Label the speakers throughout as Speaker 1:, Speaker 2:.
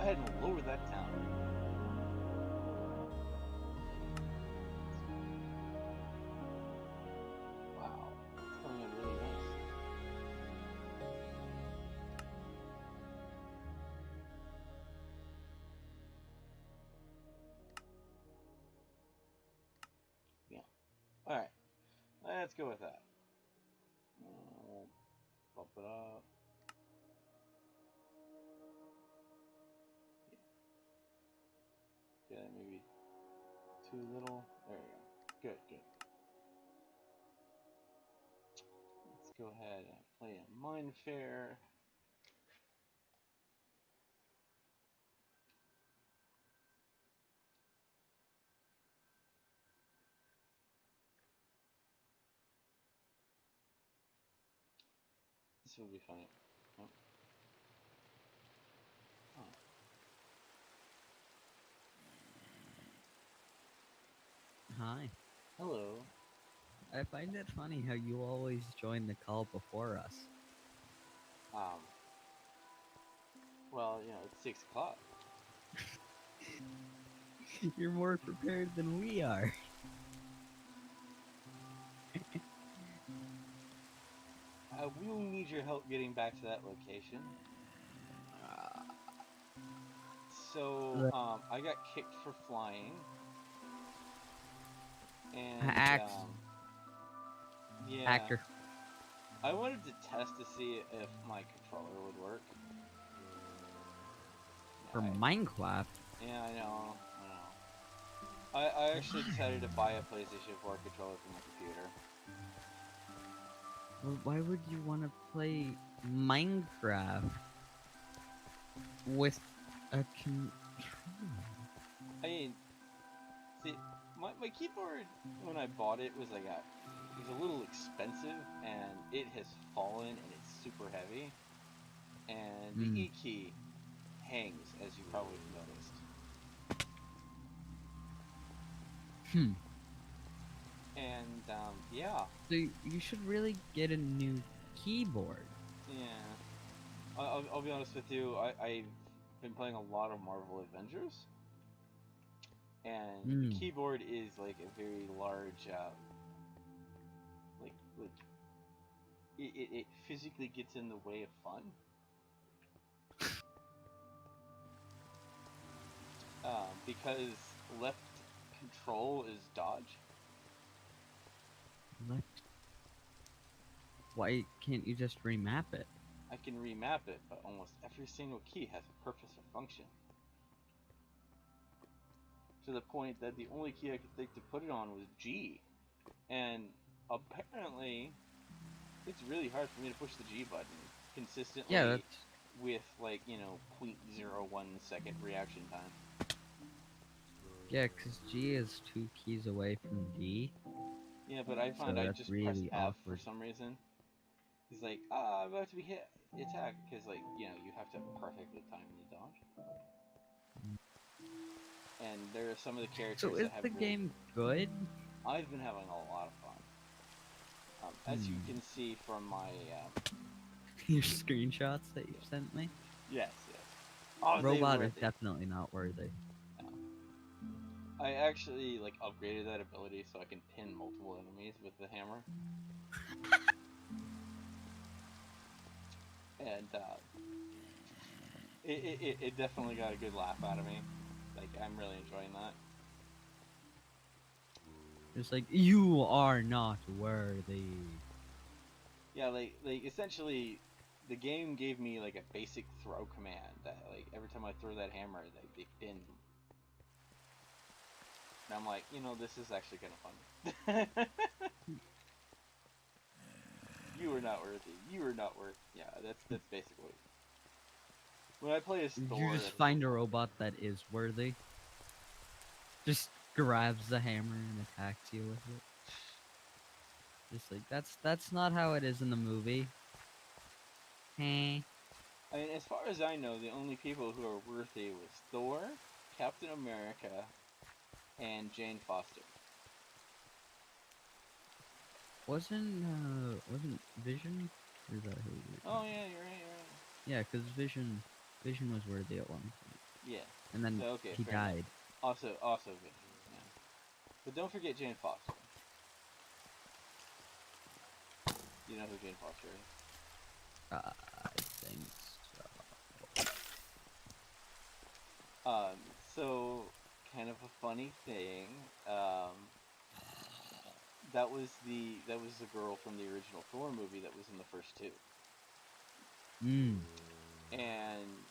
Speaker 1: ahead and lower that down. Wow, it's coming in really nice. Yeah. All right. Let's go with that. Bump it up. Yeah. Okay, maybe too little. There you go. Good, good. Let's go ahead and play a Minefaire. This will be funny. Oh. Oh.
Speaker 2: Hi.
Speaker 1: Hello.
Speaker 2: I find it funny how you always join the call before us.
Speaker 1: Um. Well, you know, it's 6 o'clock.
Speaker 2: You're more prepared than we are.
Speaker 1: We will need your help getting back to that location. So, I got kicked for flying. And, yeah.
Speaker 2: Actor.
Speaker 1: I wanted to test to see if my controller would work.
Speaker 2: For Minecraft?
Speaker 1: Yeah, I know. I actually decided to buy a PlayStation 4 controller for my computer.
Speaker 2: Well, why would you want to play Minecraft with a controller?
Speaker 1: I mean, see, my keyboard when I bought it was like it was a little expensive, and it has fallen, and it's super heavy, and the E key hangs, as you probably noticed. And yeah.
Speaker 2: So you should really get a new keyboard.
Speaker 1: Yeah. I'll be honest with you. I've been playing a lot of Marvel Avengers, and the keyboard is like a very large, like it physically gets in the way of fun. Because left control is dodge.
Speaker 2: Left. Why can't you just remap it?
Speaker 1: I can remap it, but almost every single key has a purpose or function. To the point that the only key I could think to put it on was G. And apparently, it's really hard for me to push the G button consistently with, like, 0.01 second reaction time.
Speaker 2: Yeah, because G is 2 keys away from D.
Speaker 1: Yeah, but I find I just press F for some reason. He's like, I'm about to be hit, attack, because, like, you have to perfectly time the dodge. And there are some of the characters
Speaker 2: that have the game good?
Speaker 1: I've been having a lot of fun. As you can see from my
Speaker 2: your screenshots that you sent me.
Speaker 1: Yes. Oh,
Speaker 2: Robot is definitely not worthy.
Speaker 1: No. I actually upgraded that ability so I can pin multiple enemies with the hammer. And it definitely got a good laugh out of me. Like, I'm really enjoying that.
Speaker 2: It's like, you are not worthy.
Speaker 1: Yeah, like essentially, the game gave me like a basic throw command that every time I throw that hammer, they pin. And I'm like, this is actually kind of fun. You are not worthy. You are not worth. Yeah, that's basically. When I play as Thor,
Speaker 2: you just find a robot that is worthy. Just grabs the hammer and attacks you with it. Just like that's not how it is in the movie. Hey.
Speaker 1: I mean, as far as I know, the only people who are worthy was Thor, Captain America, and Jane Foster.
Speaker 2: Wasn't Vision? Or is that who?
Speaker 1: Oh yeah, you're right.
Speaker 2: Yeah, because Vision was worthy at one point.
Speaker 1: Yeah.
Speaker 2: and then
Speaker 1: So okay,
Speaker 2: he
Speaker 1: fair enough.
Speaker 2: died.
Speaker 1: Also good. Yeah. But don't forget Jane Foster. You know who Jane Foster is?
Speaker 2: I think so.
Speaker 1: Um, so kind of a funny thing. Um, that was the girl from the original Thor movie that was in the first two,
Speaker 2: Mm.
Speaker 1: and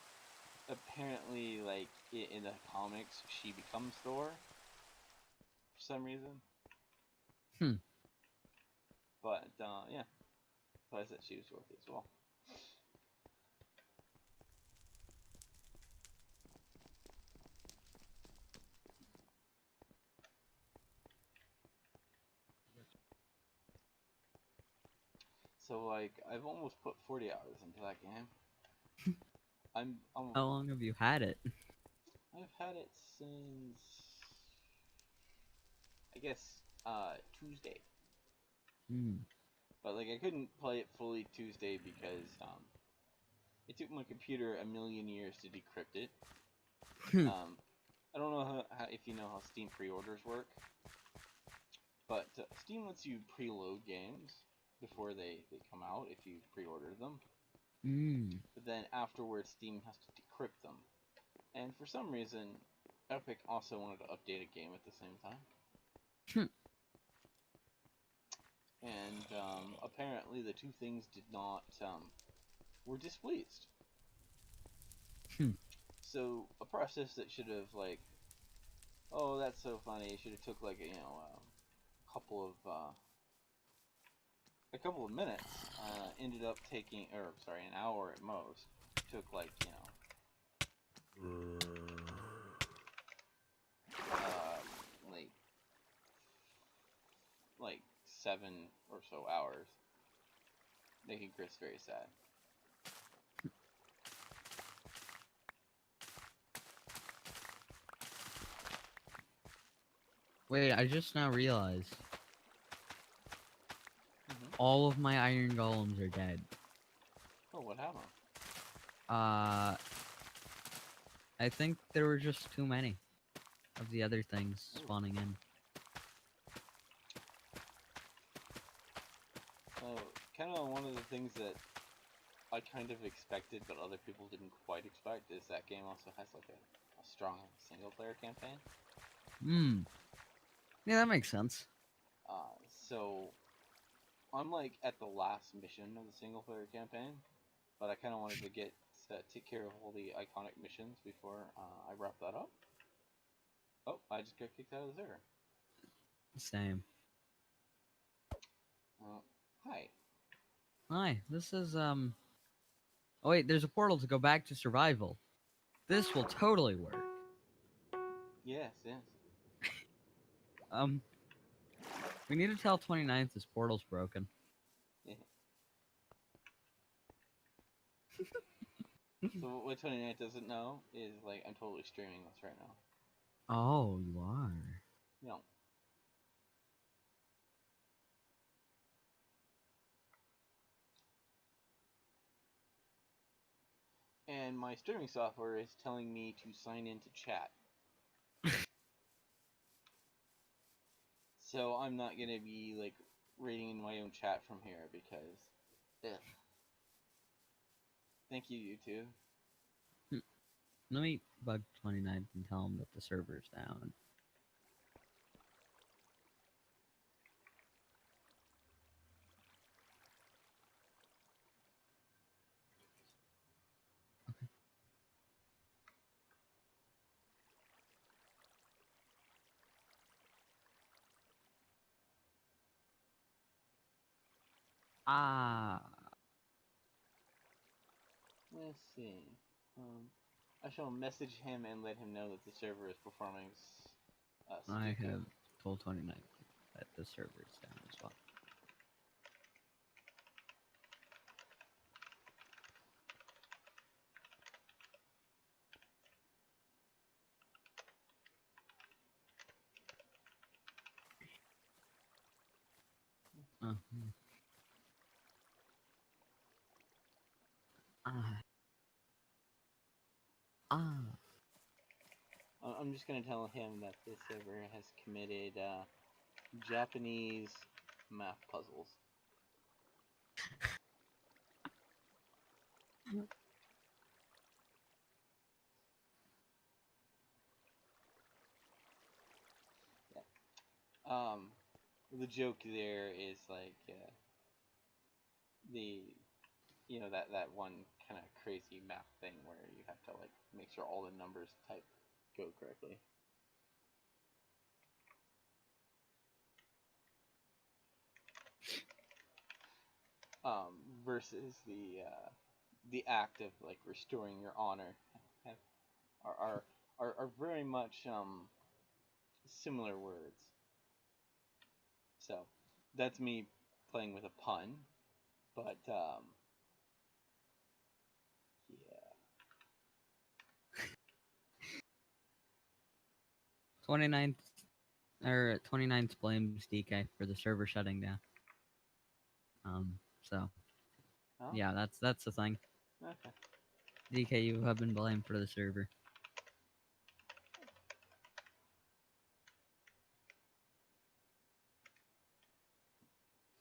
Speaker 1: apparently, like in the comics, she becomes Thor for some reason.
Speaker 2: Hmm.
Speaker 1: But yeah, so I said she was Dorothy as well. So like I've almost put 40 hours into that game. I'm
Speaker 2: How long have you had it?
Speaker 1: I've had it since I guess Tuesday.
Speaker 2: Hmm.
Speaker 1: But like I couldn't play it fully Tuesday because it took my computer a million years to decrypt it. Um, I don't know how if you know how Steam pre-orders work, but Steam lets you preload games before they come out if you pre-order them.
Speaker 2: Mm.
Speaker 1: But then afterwards, Steam has to decrypt them. And for some reason, Epic also wanted to update a game at the same time.
Speaker 2: Hmm.
Speaker 1: And apparently, the two things did not were displeased.
Speaker 2: Hmm.
Speaker 1: So a process that should have like, oh, that's so funny. It should have took like couple of a couple of minutes. Ended up taking, or sorry, an hour at most. Took like like 7 or so hours, making Chris very sad.
Speaker 2: Wait, I just now realized
Speaker 1: Mm-hmm.
Speaker 2: all of my iron golems are dead.
Speaker 1: Oh, what happened?
Speaker 2: Uh, I think there were just too many of the other things
Speaker 1: Ooh.
Speaker 2: spawning in.
Speaker 1: So, kind of one of the things that I kind of expected, but other people didn't quite expect, is that game also has like a strong single-player campaign.
Speaker 2: Hmm. Yeah, that makes sense.
Speaker 1: So I'm like at the last mission of the single-player campaign, but I kind of wanted to take care of all the iconic missions before I wrap that up. Oh, I just got kicked out of the server.
Speaker 2: Same.
Speaker 1: Uh, Hi.
Speaker 2: Hi, this is Oh wait, there's a portal to go back to survival. This will totally work.
Speaker 1: Yes, yes.
Speaker 2: Um, we need to tell 29th this portal's broken.
Speaker 1: Yeah. So what 29 doesn't know is like I'm totally streaming this right now.
Speaker 2: Oh, you are.
Speaker 1: Yeah. And my streaming software is telling me to sign into chat. So I'm not gonna be like reading in my own chat from here because ugh. Thank you, YouTube.
Speaker 2: Let me bug 29th and tell him that the server's down. Ah,
Speaker 1: Let's see. Um, I shall message him and let him know that the server is performing
Speaker 2: I
Speaker 1: Sudoku.
Speaker 2: have told 29th that the server's down as well. Uh, ah, ah.
Speaker 1: I'm just gonna tell him that this server has committed Japanese math puzzles. Yeah. The joke there is like the that one kind of crazy math thing where you have to like make sure all the numbers type go correctly. Versus the act of like restoring your honor are are very much similar words. So that's me playing with a pun, but yeah.
Speaker 2: 29th or 29th blames DK for the server shutting down. So
Speaker 1: Oh,
Speaker 2: yeah, that's the thing.
Speaker 1: okay.
Speaker 2: DK, you have been blamed for the server.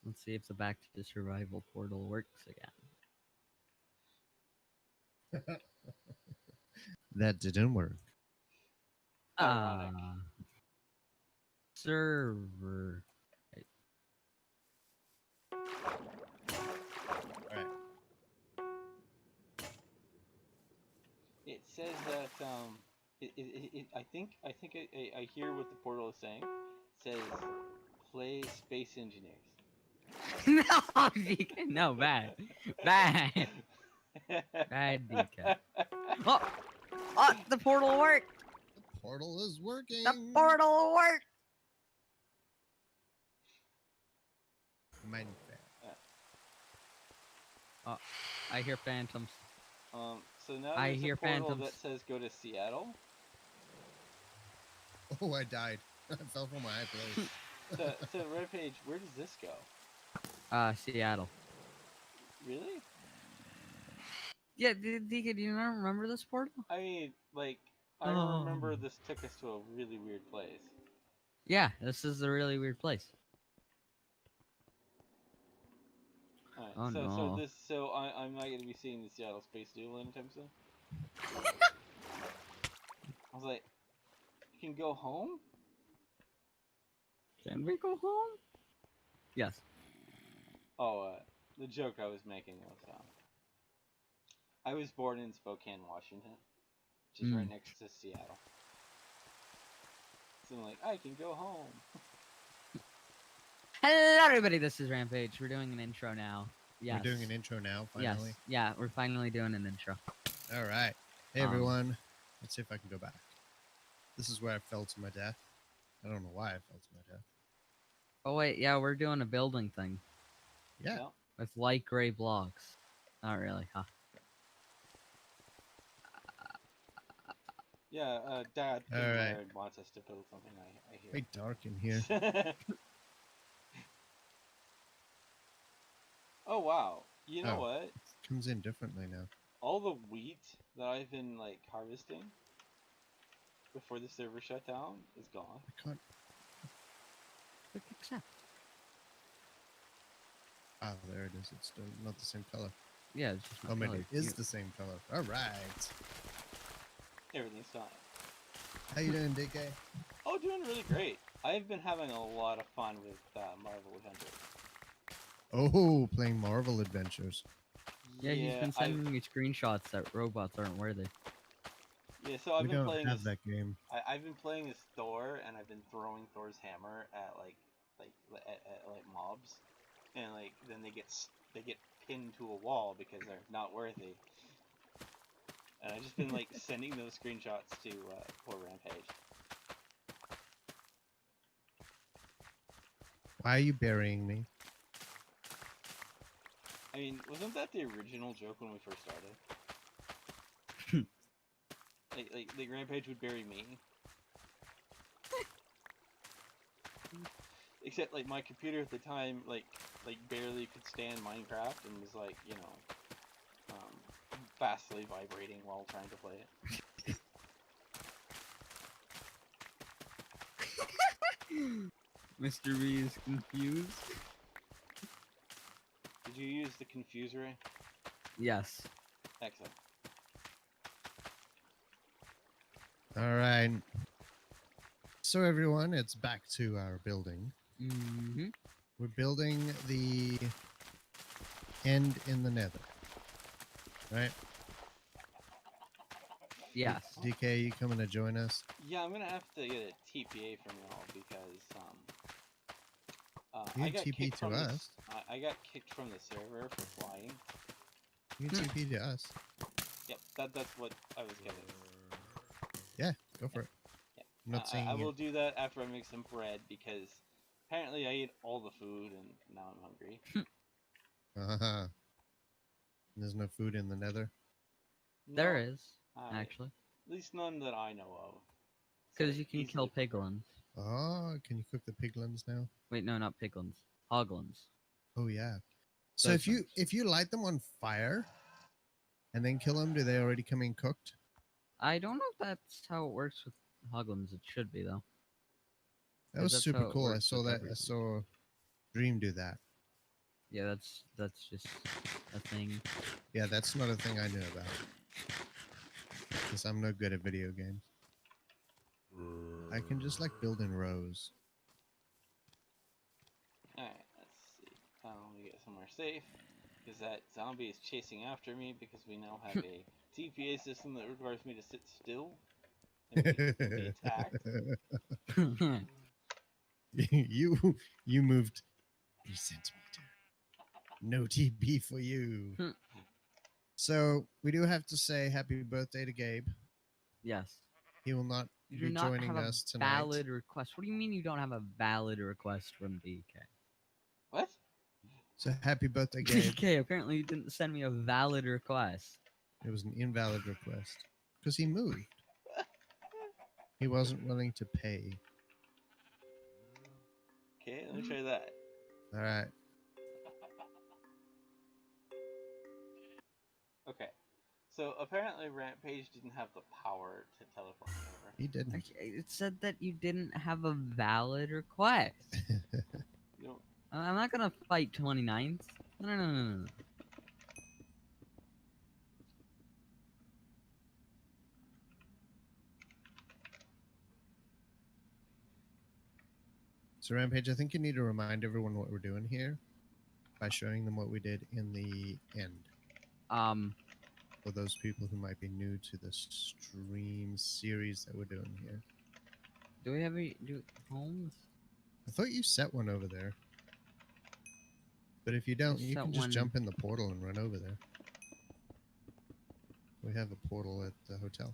Speaker 2: Let's see if the back to the survival portal works again.
Speaker 3: That didn't work.
Speaker 1: Ironic.
Speaker 2: Server.
Speaker 3: Alright.
Speaker 1: It says that I think I hear what the portal is saying. It says play Space Engineers.
Speaker 2: No, DK, no, bad. Bad. Bad DK. Oh! Oh, the portal worked!
Speaker 3: The portal is working.
Speaker 2: The portal worked!
Speaker 3: Minefaire.
Speaker 2: Oh, I hear phantoms.
Speaker 1: So now
Speaker 2: I
Speaker 1: there's
Speaker 2: hear
Speaker 1: a portal
Speaker 2: phantoms.
Speaker 1: that says go to Seattle.
Speaker 3: Oh, I died. I fell from my high place.
Speaker 1: So Rampage, where does this go?
Speaker 2: Seattle.
Speaker 1: Really?
Speaker 2: Yeah, DK, do you not remember this portal?
Speaker 1: I mean, like, I
Speaker 2: Oh.
Speaker 1: remember this took us to a really weird place.
Speaker 2: Yeah, this is a really weird place.
Speaker 1: Alright,
Speaker 2: Oh, no.
Speaker 1: I'm not gonna be seeing the Seattle Space Needle anytime soon. I was like, you can go home?
Speaker 2: Can we go home? Yes.
Speaker 1: Oh, the joke I was making was, I was born in Spokane, Washington, which is right next to Seattle. So I'm like, I can go home.
Speaker 2: Hello, everybody. This is Rampage. We're doing an intro now. Yes.
Speaker 3: We're doing an intro now, finally.
Speaker 2: Yes. Yeah, we're finally doing an intro.
Speaker 3: All right. Hey, everyone. Let's see if I can go back. This is where I fell to my death. I don't know why I fell to my death.
Speaker 2: Oh, wait. Yeah, we're doing a building thing.
Speaker 3: Yeah.
Speaker 1: Yeah.
Speaker 2: With light gray blocks. Not really, huh?
Speaker 1: Yeah, Dad wants us to build something, I hear.
Speaker 3: Very dark in here.
Speaker 1: Oh, wow. You know what?
Speaker 3: It comes in differently now.
Speaker 1: All the wheat that I've been, like, harvesting before the server shut down is gone.
Speaker 3: I can't...
Speaker 2: Quick accept.
Speaker 3: Ah, there it is. It's still not the same color.
Speaker 2: Yeah, it's just
Speaker 3: Oh, maybe it is the same color. All right.
Speaker 1: Everything's fine.
Speaker 3: How you doing, DK?
Speaker 1: Oh, doing really great. I've been having a lot of fun with Marvel Adventures.
Speaker 3: Oh, playing Marvel Adventures.
Speaker 2: Yeah, he's been sending me screenshots that robots aren't worthy.
Speaker 1: Yeah, so I've been playing
Speaker 3: that game.
Speaker 1: I've been playing as Thor, and I've been throwing Thor's hammer at at mobs, and like then they get pinned to a wall because they're not worthy. And I've just been like sending those screenshots to poor Rampage.
Speaker 3: Why are you burying me?
Speaker 1: I mean, wasn't that the original joke when we first started? like Rampage would bury me. Except like my computer at the time like barely could stand Minecraft and was like, you know, fastly vibrating while trying to play it.
Speaker 2: Mr. B is confused.
Speaker 1: Did you use the confuser?
Speaker 2: Yes.
Speaker 1: Excellent.
Speaker 3: All right. So everyone, it's back to our building.
Speaker 2: Mm-hmm.
Speaker 3: We're building the end in the nether. Right?
Speaker 2: Yes.
Speaker 3: DK, you coming to join us?
Speaker 1: Yeah, I'm gonna have to get a TPA from y'all because
Speaker 3: You
Speaker 1: I
Speaker 3: can
Speaker 1: got
Speaker 3: TP
Speaker 1: kicked
Speaker 3: to
Speaker 1: from
Speaker 3: us.
Speaker 1: I got kicked from the server for flying.
Speaker 3: You can TP to us.
Speaker 1: Yep, that's what I was getting.
Speaker 3: Yeah, go for it.
Speaker 1: Yeah.
Speaker 3: I'm not saying
Speaker 1: I
Speaker 3: you.
Speaker 1: will do that after I make some bread because apparently I ate all the food and now I'm hungry.
Speaker 3: Uh-huh. There's no food in the nether.
Speaker 2: There
Speaker 1: No,
Speaker 2: is, actually.
Speaker 1: at least none that I know of.
Speaker 2: Because
Speaker 1: So
Speaker 2: you can
Speaker 1: easily
Speaker 2: kill
Speaker 1: prepared.
Speaker 2: piglins.
Speaker 3: Oh, can you cook the piglins now?
Speaker 2: Wait, no, not piglins. Hoglins.
Speaker 3: Oh yeah. So
Speaker 2: Those ones.
Speaker 3: if you light them on fire and then kill them, do they already come in cooked?
Speaker 2: I don't know if that's how it works with hoglins. It should be, though.
Speaker 3: That
Speaker 2: 'Cause
Speaker 3: was
Speaker 2: that's
Speaker 3: super
Speaker 2: how it
Speaker 3: cool. I
Speaker 2: works
Speaker 3: saw
Speaker 2: with
Speaker 3: that. I
Speaker 2: everything.
Speaker 3: saw Dream do that.
Speaker 2: Yeah, that's just a thing.
Speaker 3: Yeah, that's not a thing I knew about. Because I'm no good at video games. I can just like build in rows.
Speaker 1: Alright, let's see. Let me get somewhere safe. Because that zombie is chasing after me because we now have a TPA system that requires me to sit still and be attacked.
Speaker 3: you moved 3 centimeter. No TP for you. So we do have to say happy birthday to Gabe.
Speaker 2: Yes.
Speaker 3: He will not
Speaker 2: You
Speaker 3: be
Speaker 2: do not
Speaker 3: joining
Speaker 2: have a
Speaker 3: us tonight.
Speaker 2: valid request. What do you mean you don't have a valid request from DK?
Speaker 1: What?
Speaker 3: So happy birthday, Gabe.
Speaker 2: DK, apparently you didn't send me a valid request.
Speaker 3: It was an invalid request because he moved. He wasn't willing to pay.
Speaker 1: Okay, let me try that.
Speaker 3: All right.
Speaker 1: Okay. So apparently Rampage didn't have the power to teleport me over.
Speaker 3: He didn't.
Speaker 2: Okay, it said that you didn't have a valid request.
Speaker 1: You know,
Speaker 2: I'm not gonna fight 29th. No.
Speaker 3: So Rampage, I think you need to remind everyone what we're doing here by showing them what we did in the end. For those people who might be new to the stream series that we're doing here.
Speaker 2: Do we have any homes?
Speaker 3: I thought you set one over there. But if you don't, you
Speaker 2: set
Speaker 3: can just
Speaker 2: one-
Speaker 3: jump in the portal and run over there. We have a portal at the hotel.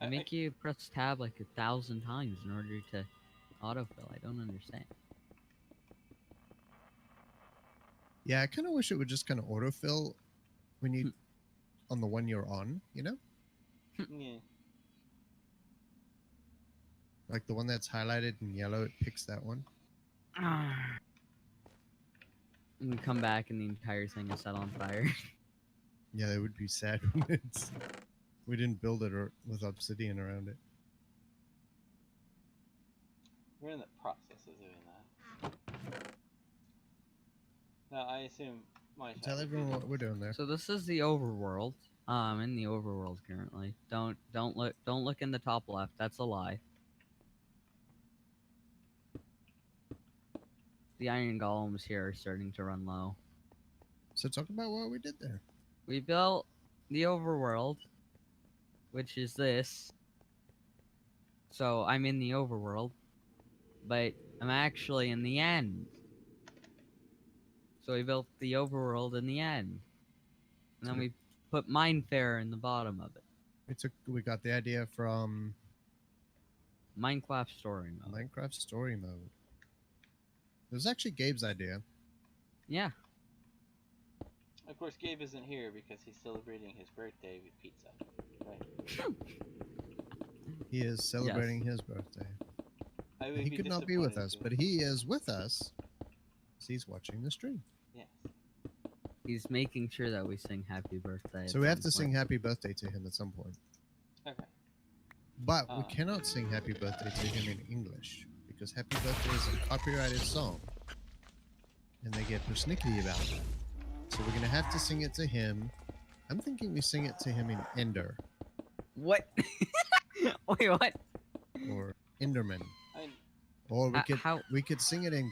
Speaker 2: They make you press tab like 1,000 times in order to autofill. I don't understand.
Speaker 3: Yeah, I kind of wish it would just kind of autofill when you on the one you're on, you know?
Speaker 1: yeah.
Speaker 3: Like the one that's highlighted in yellow, it picks that one.
Speaker 2: And we come back and the entire thing is set on fire.
Speaker 3: Yeah, it would be sad when it's we didn't build it or with obsidian around it.
Speaker 1: We're in the process of doing that. Now I assume my
Speaker 3: Tell everyone what we're doing there.
Speaker 2: So this is the overworld. In the overworld currently. Don't look in the top left. That's a lie. The iron golems here are starting to run low.
Speaker 3: So talk about what we did there.
Speaker 2: We built the overworld, which is this. So I'm in the overworld, but I'm actually in the end. So we built the overworld in the end. And then we put Minefaire in the bottom of it.
Speaker 3: We got the idea from
Speaker 2: Minecraft story mode.
Speaker 3: Minecraft story mode. It was actually Gabe's idea.
Speaker 2: Yeah.
Speaker 1: Of course, Gabe isn't here because he's celebrating his birthday with pizza. Right?
Speaker 3: He is celebrating his birthday.
Speaker 1: I would
Speaker 3: He
Speaker 1: be
Speaker 3: could not be with
Speaker 1: disappointed
Speaker 3: us,
Speaker 1: too.
Speaker 3: but he is with us. He's watching the stream.
Speaker 1: Yes.
Speaker 2: He's making sure that we sing happy birthday.
Speaker 3: So we have to sing happy birthday to him at some point.
Speaker 1: Okay.
Speaker 3: But we cannot sing happy birthday to him in English because happy birthday is a copyrighted song. And they get persnickety about it. So we're going to have to sing it to him. I'm thinking we sing it to him in Ender.
Speaker 2: What? Wait, what?
Speaker 3: Or Enderman. Or we could sing it in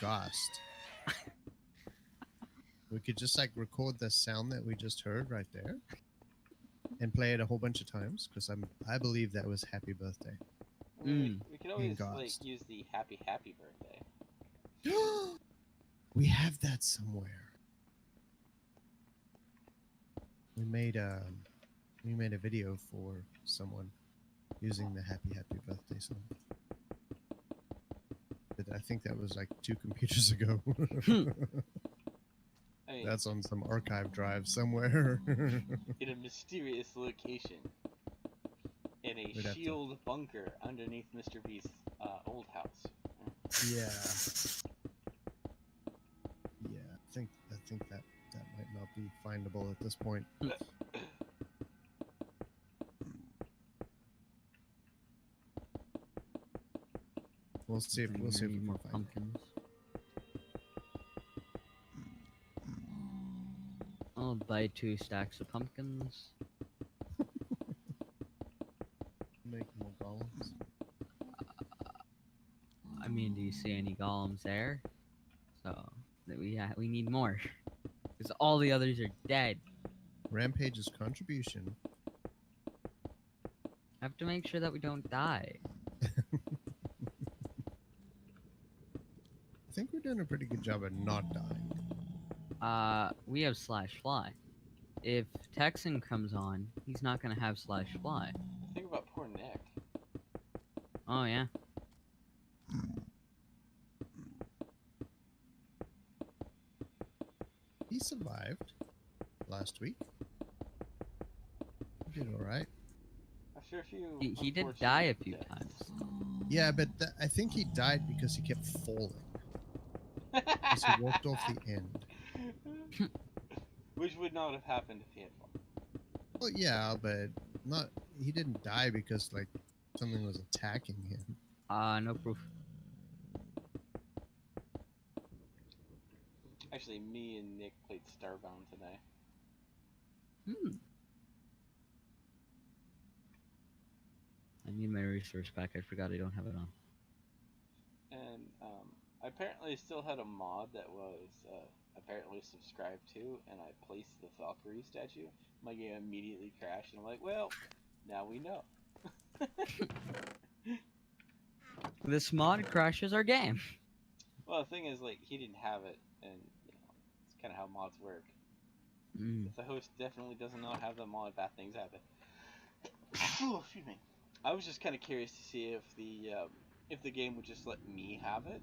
Speaker 3: Ghost. We could just like record the sound that we just heard right there. And play it a whole bunch of times because I believe that was happy birthday.
Speaker 1: We could always like use the happy birthday.
Speaker 3: We have that somewhere. We made a video for someone using the happy birthday song. But I think that was like 2 computers ago. That's on some archive drive somewhere.
Speaker 1: In a mysterious location. In a shield bunker underneath Mr. Beast's old house.
Speaker 3: Yeah. Yeah, I think that might not be findable at this point. We'll see if we can
Speaker 2: more
Speaker 3: find
Speaker 2: pumpkins. I'll buy 2 stacks of pumpkins.
Speaker 3: Make more golems.
Speaker 2: I mean, do you see any golems there? So we need more, because all the others are dead.
Speaker 3: Rampage's contribution.
Speaker 2: I have to make sure that we don't die.
Speaker 3: I think we're doing a pretty good job at not dying.
Speaker 2: We have /fly. If Texan comes on, he's not gonna have /fly.
Speaker 1: Think about poor Nick.
Speaker 2: Oh yeah.
Speaker 3: He survived last week. He did all right.
Speaker 1: After a few.
Speaker 2: He did die a few times.
Speaker 3: Yeah, but I think he died because he kept falling. Because he walked off the end.
Speaker 1: Which would not have happened if he had fallen.
Speaker 3: Well, yeah, but he didn't die because like something was attacking him.
Speaker 2: No proof.
Speaker 1: Actually, me and Nick played Starbound today.
Speaker 2: I need my resource back. I forgot I don't have it on.
Speaker 1: And I apparently still had a mod that was apparently subscribed to, and I placed the Valkyrie statue. My game immediately crashed, and I'm like, well, now we know.
Speaker 2: This mod crashes our game.
Speaker 1: Well, the thing is, like, he didn't have it, and you know, it's kind of how mods work. If the host definitely does not have the mod, bad things happen. Oh, excuse me. I was just kind of curious to see if the game would just let me have it,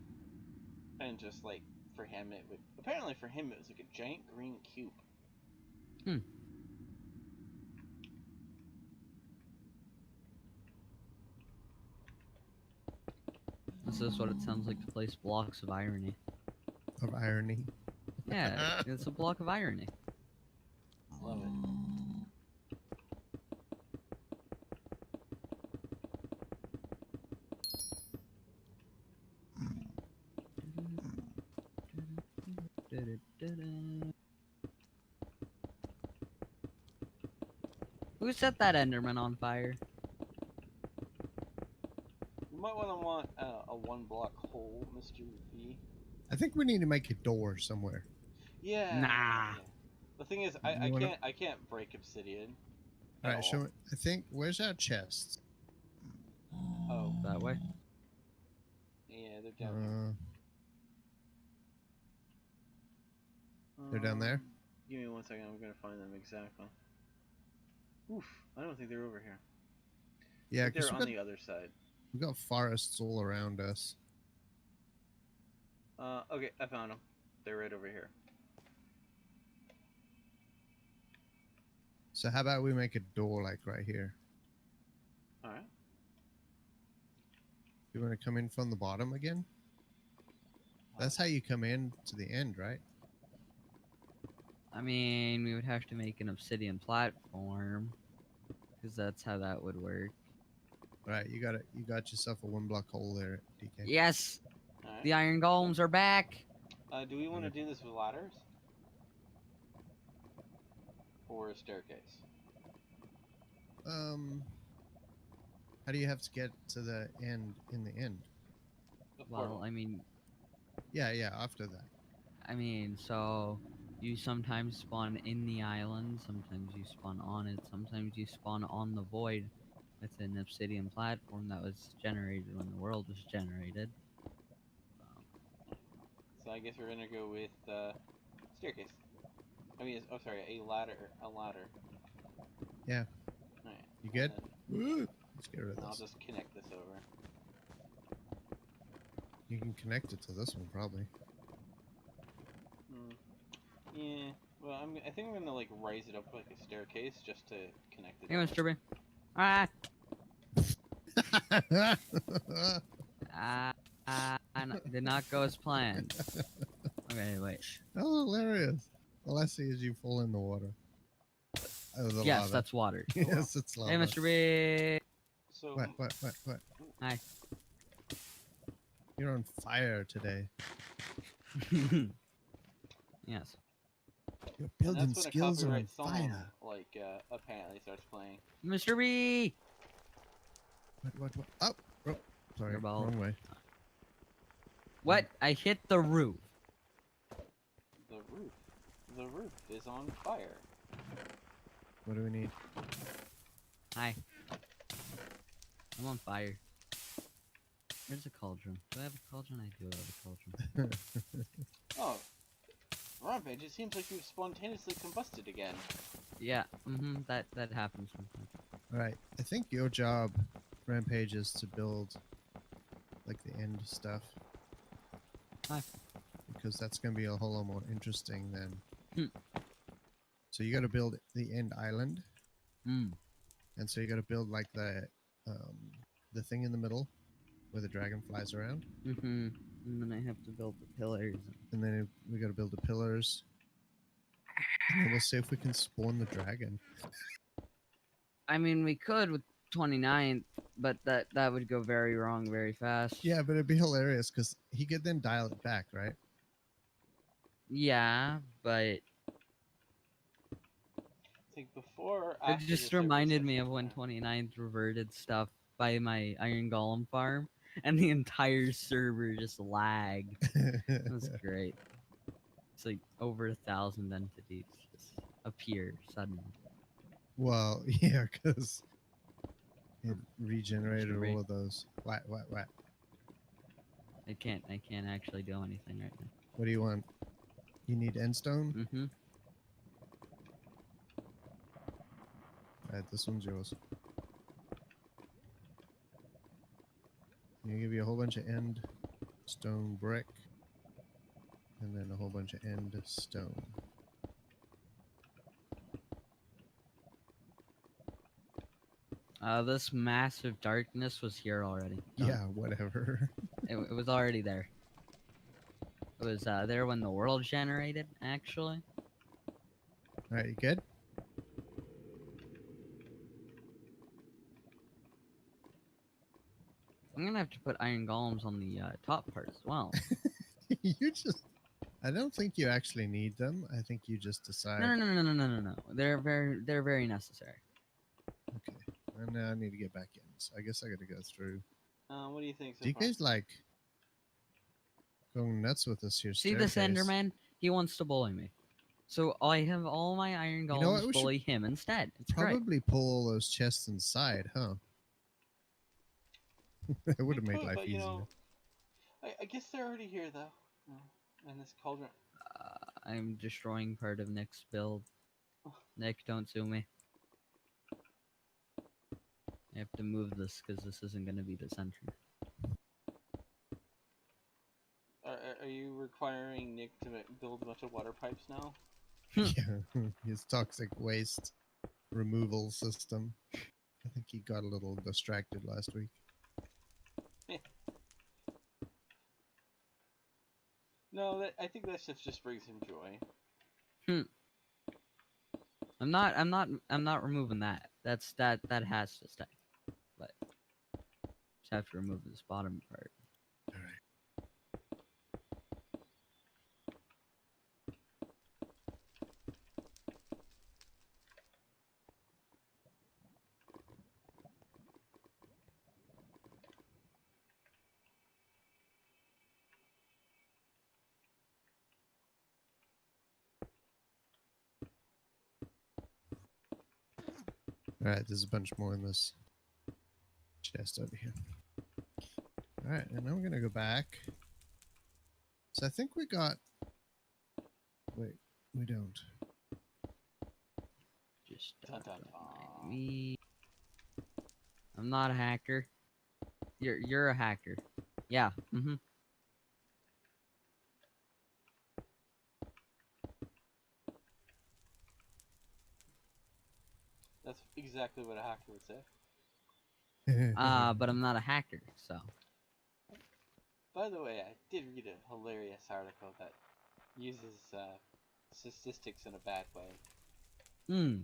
Speaker 1: and just like for him it would. Apparently for him it was like a giant green cube.
Speaker 2: This is what it sounds like to place blocks of irony.
Speaker 3: Of irony.
Speaker 2: Yeah, it's a block of irony.
Speaker 1: Love it.
Speaker 2: Who set that Enderman on fire?
Speaker 1: You might want a 1-block hole, Mr. V.
Speaker 3: I think we need to make a door somewhere.
Speaker 1: Yeah.
Speaker 2: Nah.
Speaker 1: Yeah. The thing is, I can't break obsidian.
Speaker 3: All right, show me. I think where's our chest?
Speaker 1: Oh,
Speaker 2: That way.
Speaker 1: yeah, they're down there.
Speaker 3: They're down there?
Speaker 1: Give me 1 second, I'm gonna find them exactly. Oof, I don't think they're over here.
Speaker 3: Yeah,
Speaker 1: they're on the other side.
Speaker 3: We got forests all around us.
Speaker 1: Okay, I found them. They're right over here.
Speaker 3: So how about we make a door like right here?
Speaker 1: Alright.
Speaker 3: You want to come in from the bottom again? That's how you come in to the end, right?
Speaker 2: I mean, we would have to make an obsidian platform, because that's how that would work.
Speaker 3: All right, you got it. You got yourself a 1 block hole there, DK.
Speaker 2: Yes!
Speaker 1: Alright.
Speaker 2: The iron golems are back!
Speaker 1: Do we want to do this with ladders? Or a staircase?
Speaker 3: How do you have to get to the end in the end?
Speaker 1: A
Speaker 2: Well,
Speaker 1: portal.
Speaker 2: I mean,
Speaker 3: Yeah, after that.
Speaker 2: so you sometimes spawn in the island, sometimes you spawn on it, sometimes you spawn on the void. It's an obsidian platform that was generated when the world was generated.
Speaker 1: So I guess we're gonna go with staircase. I mean, oh sorry, a ladder. A ladder.
Speaker 3: Yeah.
Speaker 1: Alright.
Speaker 3: You good?
Speaker 1: Then,
Speaker 3: Let's get rid of
Speaker 1: I'll
Speaker 3: this.
Speaker 1: just connect this over.
Speaker 3: You can connect it to this one probably.
Speaker 1: Yeah. Well, I think I'm gonna like raise it up like a staircase just to connect it.
Speaker 2: Hey, Mr. B. Ah! Did not go as planned. Okay, wait.
Speaker 3: Oh, hilarious! All I see is you fall in the water. Oh, the
Speaker 2: Yes,
Speaker 3: lava.
Speaker 2: that's water.
Speaker 3: Yes, it's lava.
Speaker 2: Hey, Mr. B.
Speaker 1: So
Speaker 3: What?
Speaker 2: Hi.
Speaker 3: You're on fire today.
Speaker 2: Yes.
Speaker 3: You're
Speaker 1: and
Speaker 3: building
Speaker 1: that's when a
Speaker 3: skills on
Speaker 1: copyright song
Speaker 3: fire.
Speaker 1: like apparently starts playing.
Speaker 2: Mr. B.
Speaker 3: What? Oh, sorry,
Speaker 2: Your ball.
Speaker 3: wrong way.
Speaker 2: What? I hit the roof.
Speaker 1: The roof. The roof is on fire.
Speaker 3: What do we need?
Speaker 2: Hi. I'm on fire. Where's the cauldron? Do I have a cauldron? I do have a cauldron.
Speaker 1: Oh, Rampage! It seems like you've spontaneously combusted again.
Speaker 2: Yeah. That happens sometimes.
Speaker 3: All right, I think your job, Rampage, is to build like the end stuff.
Speaker 2: Hi.
Speaker 3: Because that's going to be a whole lot more interesting than. So you got to build the end island, and so you got to build like the thing in the middle, where the dragon flies around.
Speaker 2: And then I have to build the pillars.
Speaker 3: And then we got to build the pillars. And then we'll see if we can spawn the dragon.
Speaker 2: I mean, we could with 29th, but that would go very wrong very fast.
Speaker 3: Yeah, but it'd be hilarious because he could then dial it back, right?
Speaker 2: Yeah, but
Speaker 1: Like before,
Speaker 2: it
Speaker 1: after
Speaker 2: just
Speaker 1: the
Speaker 2: reminded
Speaker 1: server
Speaker 2: me of when 29th reverted stuff by my Iron Golem farm, and the entire server just lagged. It was great. It's like over 1,000 entities just appear suddenly.
Speaker 3: Well, yeah, because it regenerated
Speaker 2: Mr. B.
Speaker 3: all of those. What?
Speaker 2: I can't actually do anything right now.
Speaker 3: What do you want? You need endstone? Alright, this one's yours. I'm gonna give you a whole bunch of end stone brick. And then a whole bunch of end stone.
Speaker 2: This massive darkness was here already.
Speaker 3: Yeah, whatever.
Speaker 2: It was already there. It was there when the world generated, actually.
Speaker 3: Alright, you good?
Speaker 2: I'm gonna have to put iron golems on the top part as well.
Speaker 3: You just... I don't think you actually need them. I think you just decide...
Speaker 2: No. They're very necessary.
Speaker 3: Okay. And now I need to get back in. So I guess I gotta go through.
Speaker 1: what do you think so
Speaker 3: Do you
Speaker 1: far?
Speaker 3: guys like going nuts with this here
Speaker 2: See this
Speaker 3: staircase?
Speaker 2: Enderman? He wants to bully me. So I have all my iron golems
Speaker 3: You know what? We should
Speaker 2: bully him instead. It's great.
Speaker 3: probably pull all those chests inside, huh? That would have made life
Speaker 1: but,
Speaker 3: easier.
Speaker 1: you know, I guess they're already here though. And this cauldron.
Speaker 2: I'm destroying part of Nick's build. Nick, don't sue me. I have to move this because this isn't going to be the center.
Speaker 1: Are you requiring Nick to build a bunch of water pipes now?
Speaker 3: Yeah, his toxic waste removal system. I think he got a little distracted last week.
Speaker 1: No, I think that stuff just brings him joy.
Speaker 2: I'm not removing that. That has to stay. But just have to remove this bottom part.
Speaker 3: All right. All right, there's a bunch more in this chest over here. All right, and now we're gonna go back. So I think we got. Wait, we don't.
Speaker 2: Just
Speaker 1: Dun, dun, dun.
Speaker 2: me. I'm not a hacker. You're a hacker. Yeah. Mm-hmm.
Speaker 1: That's exactly what a hacker would say.
Speaker 2: But I'm not a hacker, so.
Speaker 1: By the way, I did read a hilarious article that uses statistics in a bad way.
Speaker 2: Hmm.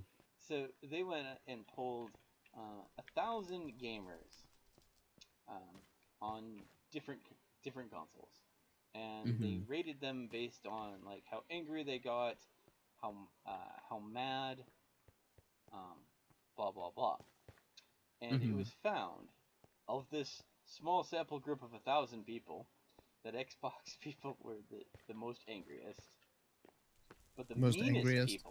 Speaker 1: So they went and polled 1,000 gamers on different consoles, and they rated them based on like how angry they got, how mad, blah blah blah. And it was found of this small sample group of 1,000 people that Xbox people were the most angriest, but the
Speaker 3: Most angriest?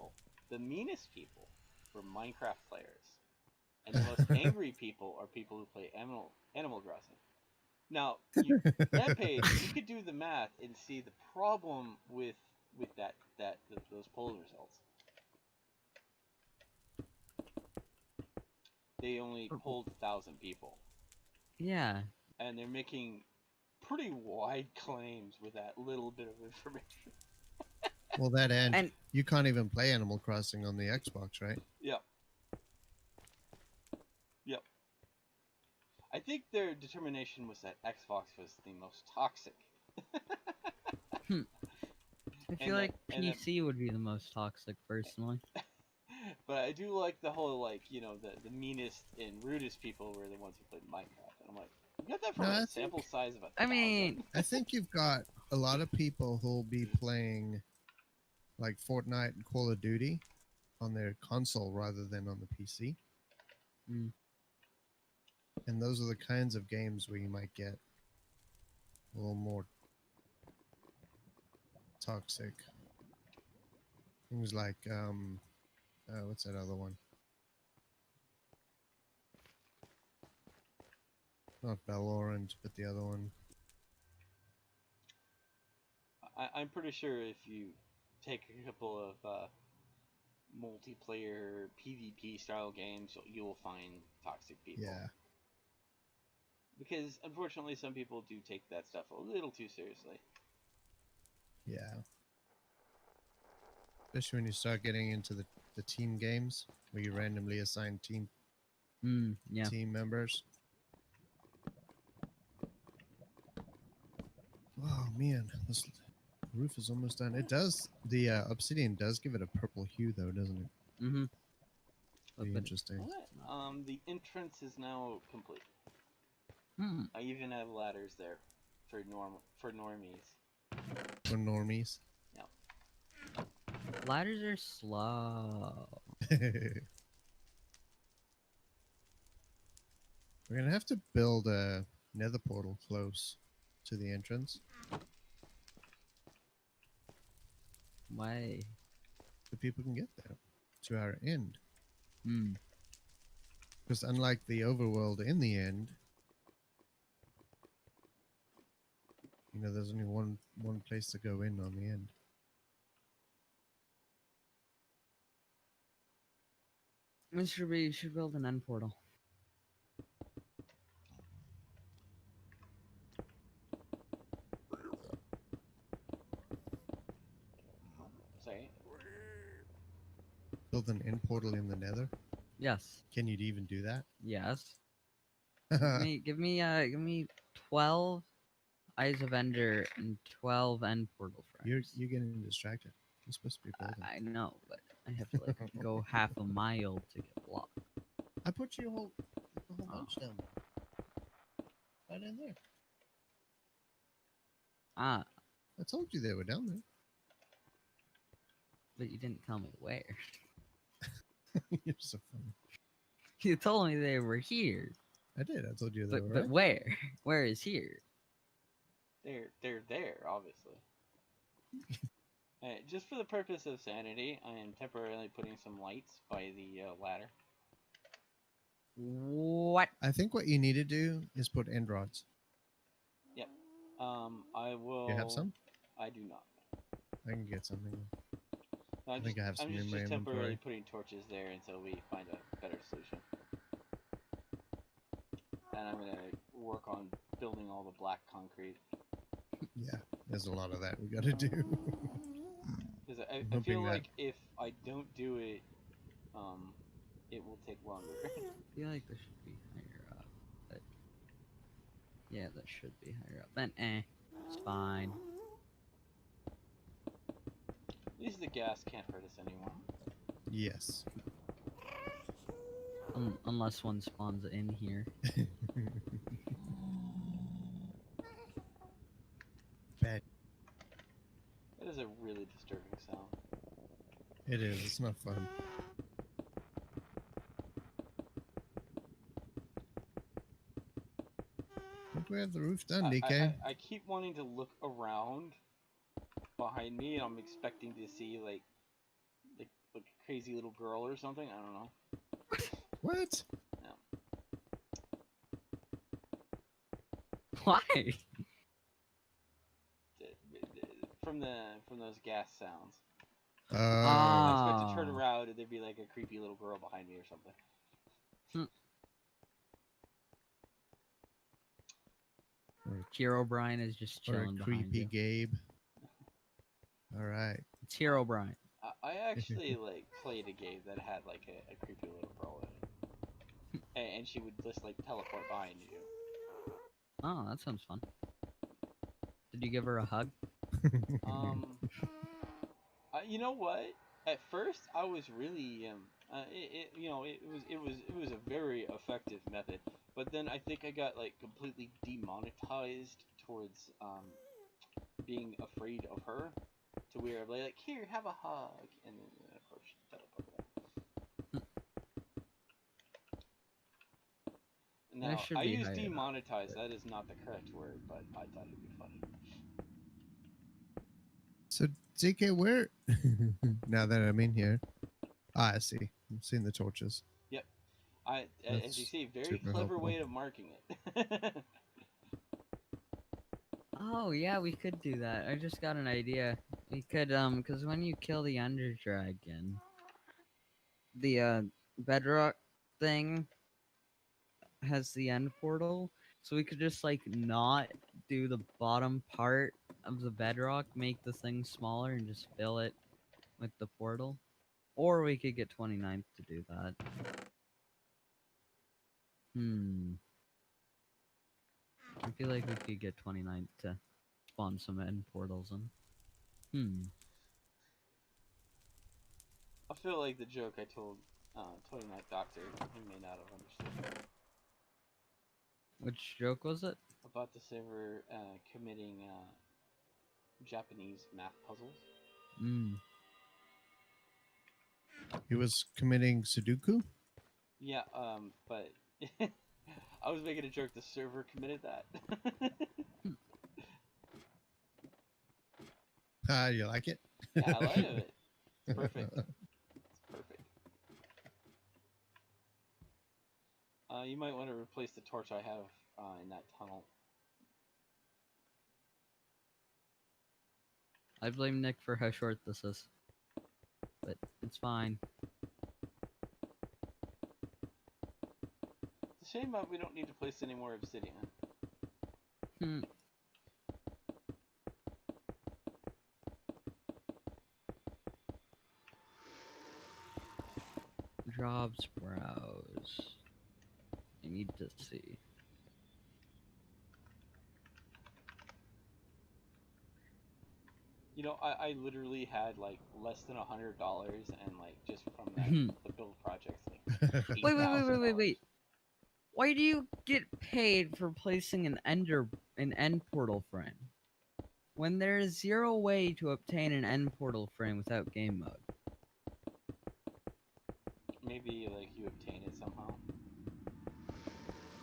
Speaker 1: the meanest people were Minecraft players, and the most angry people are people who play Animal Crossing. Now, Rampage, you could do the math and see the problem with those poll results. They only polled 1,000 people.
Speaker 2: Yeah.
Speaker 1: And they're making pretty wide claims with that little bit of information.
Speaker 3: Well, and you can't even play Animal Crossing on the Xbox, right?
Speaker 1: Yep. Yep. I think their determination was that Xbox was the most toxic.
Speaker 2: I feel like PC would be the most toxic, personally.
Speaker 1: But I do like the whole, like, you know, the meanest and rudest people were the ones who played Minecraft. And I'm like, you got that from a sample size of 1,000?
Speaker 2: I mean,
Speaker 3: I think you've got a lot of people who'll be playing like Fortnite and Call of Duty on their console rather than on the PC. And those are the kinds of games where you might get a little more toxic. Things like, what's that other one? Not Valorant, but the other one.
Speaker 1: I'm pretty sure if you take a couple of multiplayer PvP style games, you will find toxic people.
Speaker 3: Yeah.
Speaker 1: Because unfortunately, some people do take that stuff a little too seriously.
Speaker 3: Yeah. Especially when you start getting into the team games where you randomly assign team members. Oh man, this roof is almost done. It does. The obsidian does give it a purple hue, though, doesn't it?
Speaker 2: Mm-hmm.
Speaker 3: Pretty interesting.
Speaker 1: The entrance is now complete. I even have ladders there for normies.
Speaker 3: For normies.
Speaker 1: Yeah.
Speaker 2: Ladders are slow.
Speaker 3: We're gonna have to build a nether portal close to the entrance.
Speaker 2: Why?
Speaker 3: So people can get there to our end.
Speaker 2: Hmm.
Speaker 3: Because unlike the overworld in the end, you know, there's only one place to go in on the end.
Speaker 2: Mr. B, you should build an end portal.
Speaker 1: Sorry?
Speaker 3: Build an end portal in the nether?
Speaker 2: Yes.
Speaker 3: Can you even do that?
Speaker 2: Yes. give me 12 Eyes of Ender and 12 end portal frames.
Speaker 3: You're getting distracted. You're supposed to be building.
Speaker 2: I know, but I have to like go half a mile to get blocked.
Speaker 3: I put you a whole bunch
Speaker 2: Oh.
Speaker 3: down there. Right in there.
Speaker 2: Ah,
Speaker 3: I told you they were down there.
Speaker 2: but you didn't tell me where.
Speaker 3: You're so funny.
Speaker 2: You told me they were here,
Speaker 3: I did. I told you they were
Speaker 2: but
Speaker 3: right.
Speaker 2: where? Where is here?
Speaker 1: They're there, obviously. Just for the purpose of sanity, I am temporarily putting some lights by the ladder.
Speaker 2: What?
Speaker 3: I think what you need to do is put end rods.
Speaker 1: Yep. I will.
Speaker 3: Do you have some?
Speaker 1: I do not.
Speaker 3: I can get something.
Speaker 1: No,
Speaker 3: I think I have some
Speaker 1: I'm
Speaker 3: in my
Speaker 1: just temporarily
Speaker 3: inventory.
Speaker 1: putting torches there until we find a better solution. And I'm gonna work on building all the black concrete.
Speaker 3: Yeah, there's a lot of that we got to do.
Speaker 1: Because I feel like if I don't do it, it will take longer.
Speaker 2: I feel like this should be higher up, but yeah, that should be higher up. Then it's fine.
Speaker 1: At least the gas can't hurt us anymore.
Speaker 3: Yes.
Speaker 2: Unless one spawns in here.
Speaker 3: Bad.
Speaker 1: That is a really disturbing sound.
Speaker 3: It is. It's not fun. I think we have the roof done, DK.
Speaker 1: I keep wanting to look around behind me, and I'm expecting to see like a crazy little girl or something. I don't know.
Speaker 3: What?
Speaker 1: No.
Speaker 2: Why?
Speaker 1: From those gas sounds.
Speaker 3: Oh.
Speaker 1: I expect to turn around and there'd be like a creepy little girl behind me or something.
Speaker 2: Hero Brian is just
Speaker 3: Or
Speaker 2: chilling
Speaker 3: a
Speaker 2: behind
Speaker 3: creepy
Speaker 2: you.
Speaker 3: Gabe. All right.
Speaker 2: It's Hero Brian.
Speaker 1: I actually like played a game that had like a creepy little girl in it, and she would just like teleport behind you.
Speaker 2: Oh, that sounds fun. Did you give her a hug?
Speaker 1: You know what? At first, I was really it was a very effective method. But then I think I got like completely demonetized towards being afraid of her, to where I'm like here, have a hug, and then of course she teleported. Now I use demonetized. That is not the correct word, but I thought it'd be funny.
Speaker 3: So, DK, where? Now that I'm in here. I see. I'm seeing the torches.
Speaker 1: Yep. As you see, very clever way of marking it.
Speaker 2: Oh yeah, we could do that. I just got an idea. We could because when you kill the Ender Dragon, the bedrock thing has the end portal, so we could just like not do the bottom part of the bedrock, make the thing smaller, and just fill it with the portal. Or we could get 29th to do that. I feel like we could get 29th to spawn some end portals in.
Speaker 1: I feel like the joke I told 29th Doctor, he may not have understood.
Speaker 2: Which joke was it?
Speaker 1: About the server committing Japanese math puzzles.
Speaker 3: He was committing Sudoku?
Speaker 1: Yeah, but I was making a joke the server committed that.
Speaker 3: You like it?
Speaker 1: Yeah, I like it. It's perfect. It's perfect. You might want to replace the torch I have in that tunnel.
Speaker 2: I blame Nick for how short this is. But it's fine.
Speaker 1: It's a shame that we don't need to place any more obsidian.
Speaker 2: Jobs browse. I need to see.
Speaker 1: You know, I literally had like less than $100, and like just from that
Speaker 2: Wait,
Speaker 1: the build project's like
Speaker 2: wait, wait, wait, wait,
Speaker 1: $8,000.
Speaker 2: wait. Why do you get paid for placing an end portal frame when there is zero way to obtain an end portal frame without game mode?
Speaker 1: Maybe like you obtain it somehow.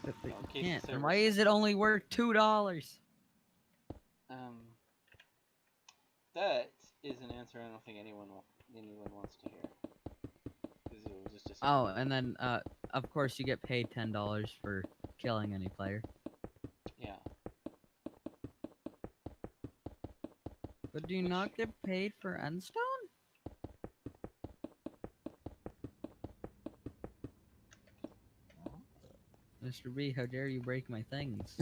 Speaker 2: But
Speaker 1: You know, in
Speaker 2: you
Speaker 1: case
Speaker 2: can't.
Speaker 1: the
Speaker 2: And
Speaker 1: server
Speaker 2: why is it only worth $2?
Speaker 1: That is an answer I don't think anyone wants to hear, because it will just
Speaker 2: Oh,
Speaker 1: disappoint.
Speaker 2: and then of course you get paid $10 for killing any player.
Speaker 1: Yeah.
Speaker 2: But do you not get paid for endstone? Mr. B, how dare you break my things?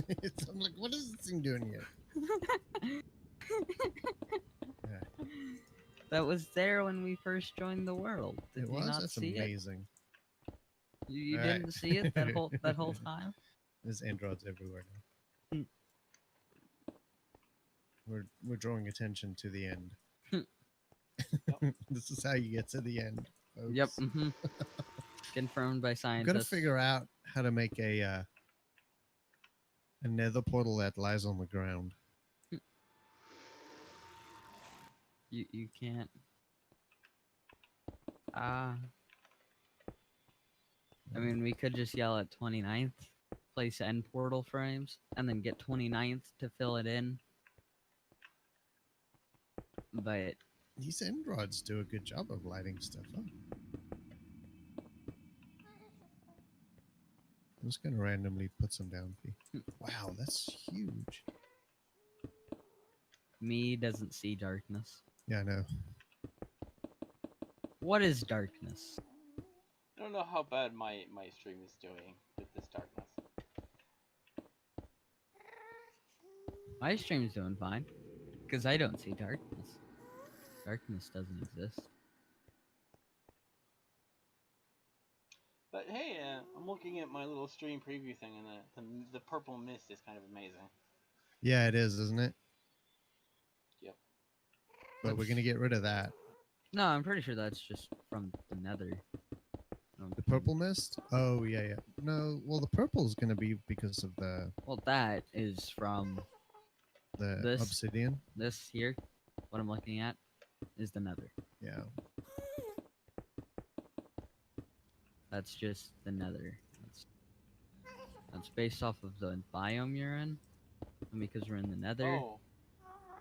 Speaker 3: I'm like, what is this thing doing here? Yeah.
Speaker 2: That was there when we first joined the world. Did
Speaker 3: It
Speaker 2: you
Speaker 3: was?
Speaker 2: not
Speaker 3: That's
Speaker 2: see
Speaker 3: amazing.
Speaker 2: it? You
Speaker 3: All right.
Speaker 2: didn't see it that whole time?
Speaker 3: There's androids everywhere now.
Speaker 2: Hmm.
Speaker 3: We're drawing attention to the end.
Speaker 1: Yep.
Speaker 3: This is how you get to the end, folks.
Speaker 2: Yep. Confirmed by
Speaker 3: I've
Speaker 2: scientists.
Speaker 3: got to figure out how to make a nether portal that lies on the ground.
Speaker 2: You can't. I mean, we could just yell at 29th, place end portal frames, and then get 29th to fill it in. But
Speaker 3: These androids do a good job of lighting stuff up. I'm just gonna randomly put some down. Wow, that's huge.
Speaker 2: me doesn't see darkness.
Speaker 3: Yeah, I know.
Speaker 2: What is darkness?
Speaker 1: I don't know how bad my stream is doing with this darkness.
Speaker 2: My stream's doing fine, because I don't see darkness. Darkness doesn't exist.
Speaker 1: But hey, I'm looking at my little stream preview thing, and the purple mist is kind of amazing.
Speaker 3: Yeah, it is, isn't it?
Speaker 1: Yep.
Speaker 3: But we're gonna get rid of that.
Speaker 2: No, I'm pretty sure that's just from the nether.
Speaker 3: The purple mist? Oh, yeah, yeah. No, well, the purple is gonna be because of the
Speaker 2: Well, that is from this
Speaker 3: obsidian.
Speaker 2: This here, what I'm looking at, is the nether.
Speaker 3: Yeah.
Speaker 2: That's just the nether. That's based off of the biome you're in, and because we're in the nether.
Speaker 1: Oh,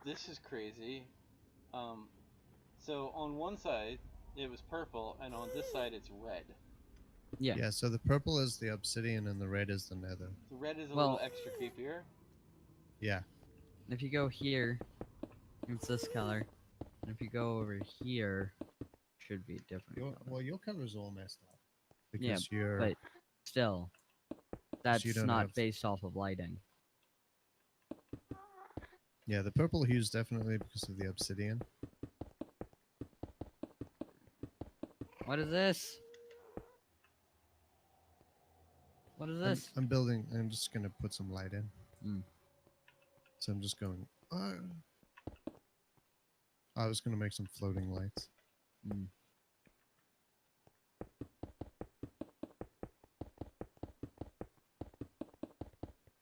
Speaker 1: this is crazy. So on one side it was purple, and on this side it's red.
Speaker 2: Yeah.
Speaker 3: Yeah, so the purple is the obsidian and the red is the nether.
Speaker 1: The red is a little extra creepier.
Speaker 3: Yeah.
Speaker 2: If you go here, it's this color. And if you go over here, it should be a different color.
Speaker 3: Well, your color's all messed up.
Speaker 2: Yeah,
Speaker 3: Because you're...
Speaker 2: but still, that's
Speaker 3: you don't
Speaker 2: not
Speaker 3: have...
Speaker 2: based off of lighting.
Speaker 3: Yeah, the purple hue's definitely because of the obsidian.
Speaker 2: What is this? What is this?
Speaker 3: I'm building... I'm just gonna put some light in.
Speaker 2: Mm.
Speaker 3: So I'm just going... I was gonna make some floating lights.
Speaker 2: Mm.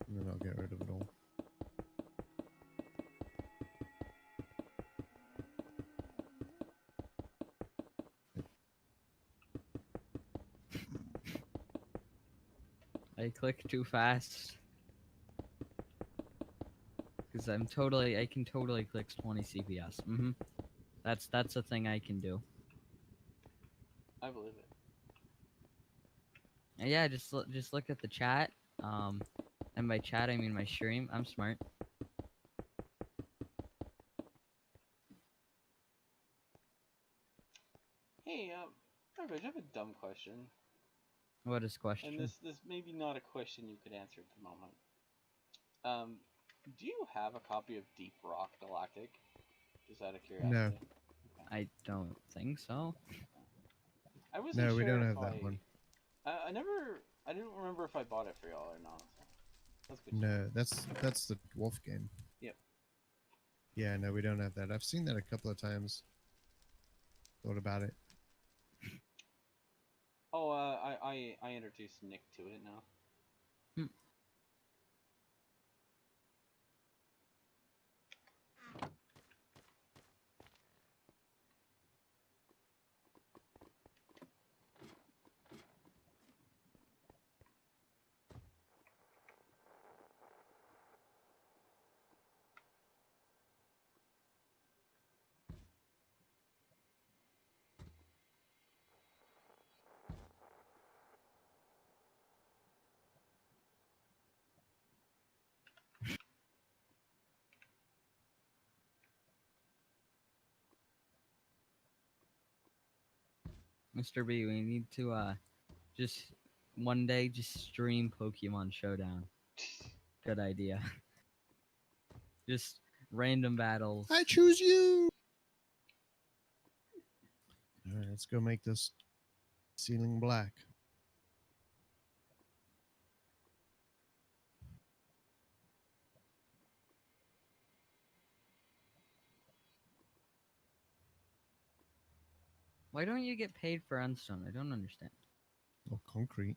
Speaker 3: And then I'll get rid of it all.
Speaker 2: I click too fast. Because I can totally click 20 CPS. That's a thing I can do.
Speaker 1: I believe it.
Speaker 2: And yeah, just look at the chat. And by chat I mean my stream. I'm smart.
Speaker 1: Hey, RAMPAGE, I have a dumb question.
Speaker 2: What is question?
Speaker 1: And this maybe not a question you could answer at the moment. Do you have a copy of Deep Rock Galactic? Just out of curiosity.
Speaker 3: No.
Speaker 1: Okay.
Speaker 2: I don't think so.
Speaker 1: I wasn't
Speaker 3: No, we
Speaker 1: sure
Speaker 3: don't
Speaker 1: if
Speaker 3: have that one.
Speaker 1: I didn't remember if I bought it for y'all or not. So that's good.
Speaker 3: No, that's the dwarf game.
Speaker 1: Yep.
Speaker 3: Yeah, no, we don't have that. I've seen that a couple of times. Thought about it.
Speaker 1: Oh, I introduced Nick to it now.
Speaker 2: Hmm. Mr. B, we need to just one day just stream Pokemon Showdown. Good idea. Just random battles.
Speaker 3: I choose you. All right, let's go make this ceiling black.
Speaker 2: Why don't you get paid for Unstone? I don't understand.
Speaker 3: Oh, concrete.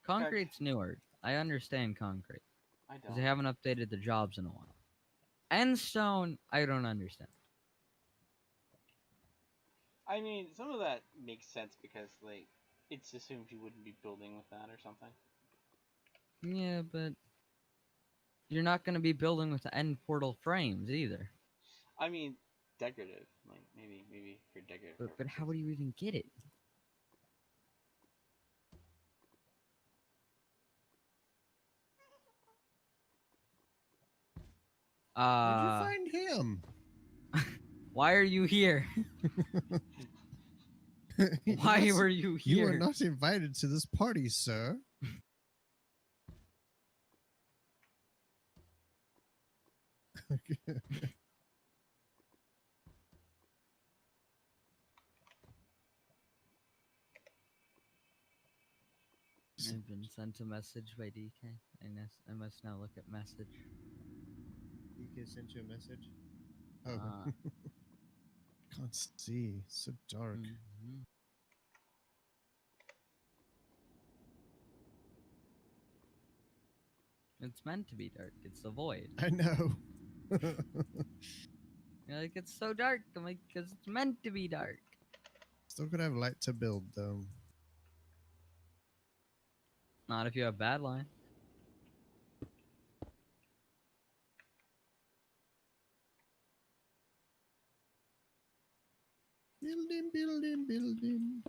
Speaker 2: Concrete's newer. I understand concrete.
Speaker 1: I
Speaker 2: Because
Speaker 1: don't.
Speaker 2: they haven't updated the jobs in a while. Endstone, I don't understand.
Speaker 1: I mean, some of that makes sense because, like, it's assumed you wouldn't be building with that or something.
Speaker 2: Yeah, but you're not going to be building with end portal frames either.
Speaker 1: I mean, decorative. Like, maybe for decorative
Speaker 2: But
Speaker 1: purposes.
Speaker 2: how would you even get it?
Speaker 3: Where'd you find him?
Speaker 2: Why are you here? Why were you here?
Speaker 3: You are not invited to this party, sir.
Speaker 2: I've been sent a message by DK. I must now look at message.
Speaker 3: DK sent you a message? Oh. Can't see. It's so dark.
Speaker 2: Mm-hmm. It's meant to be dark. It's the void.
Speaker 3: I know.
Speaker 2: You're like, it's so dark. I'm like, because it's meant to be dark.
Speaker 3: Still could have light to build, though.
Speaker 2: Not if you have bad line.
Speaker 3: Building.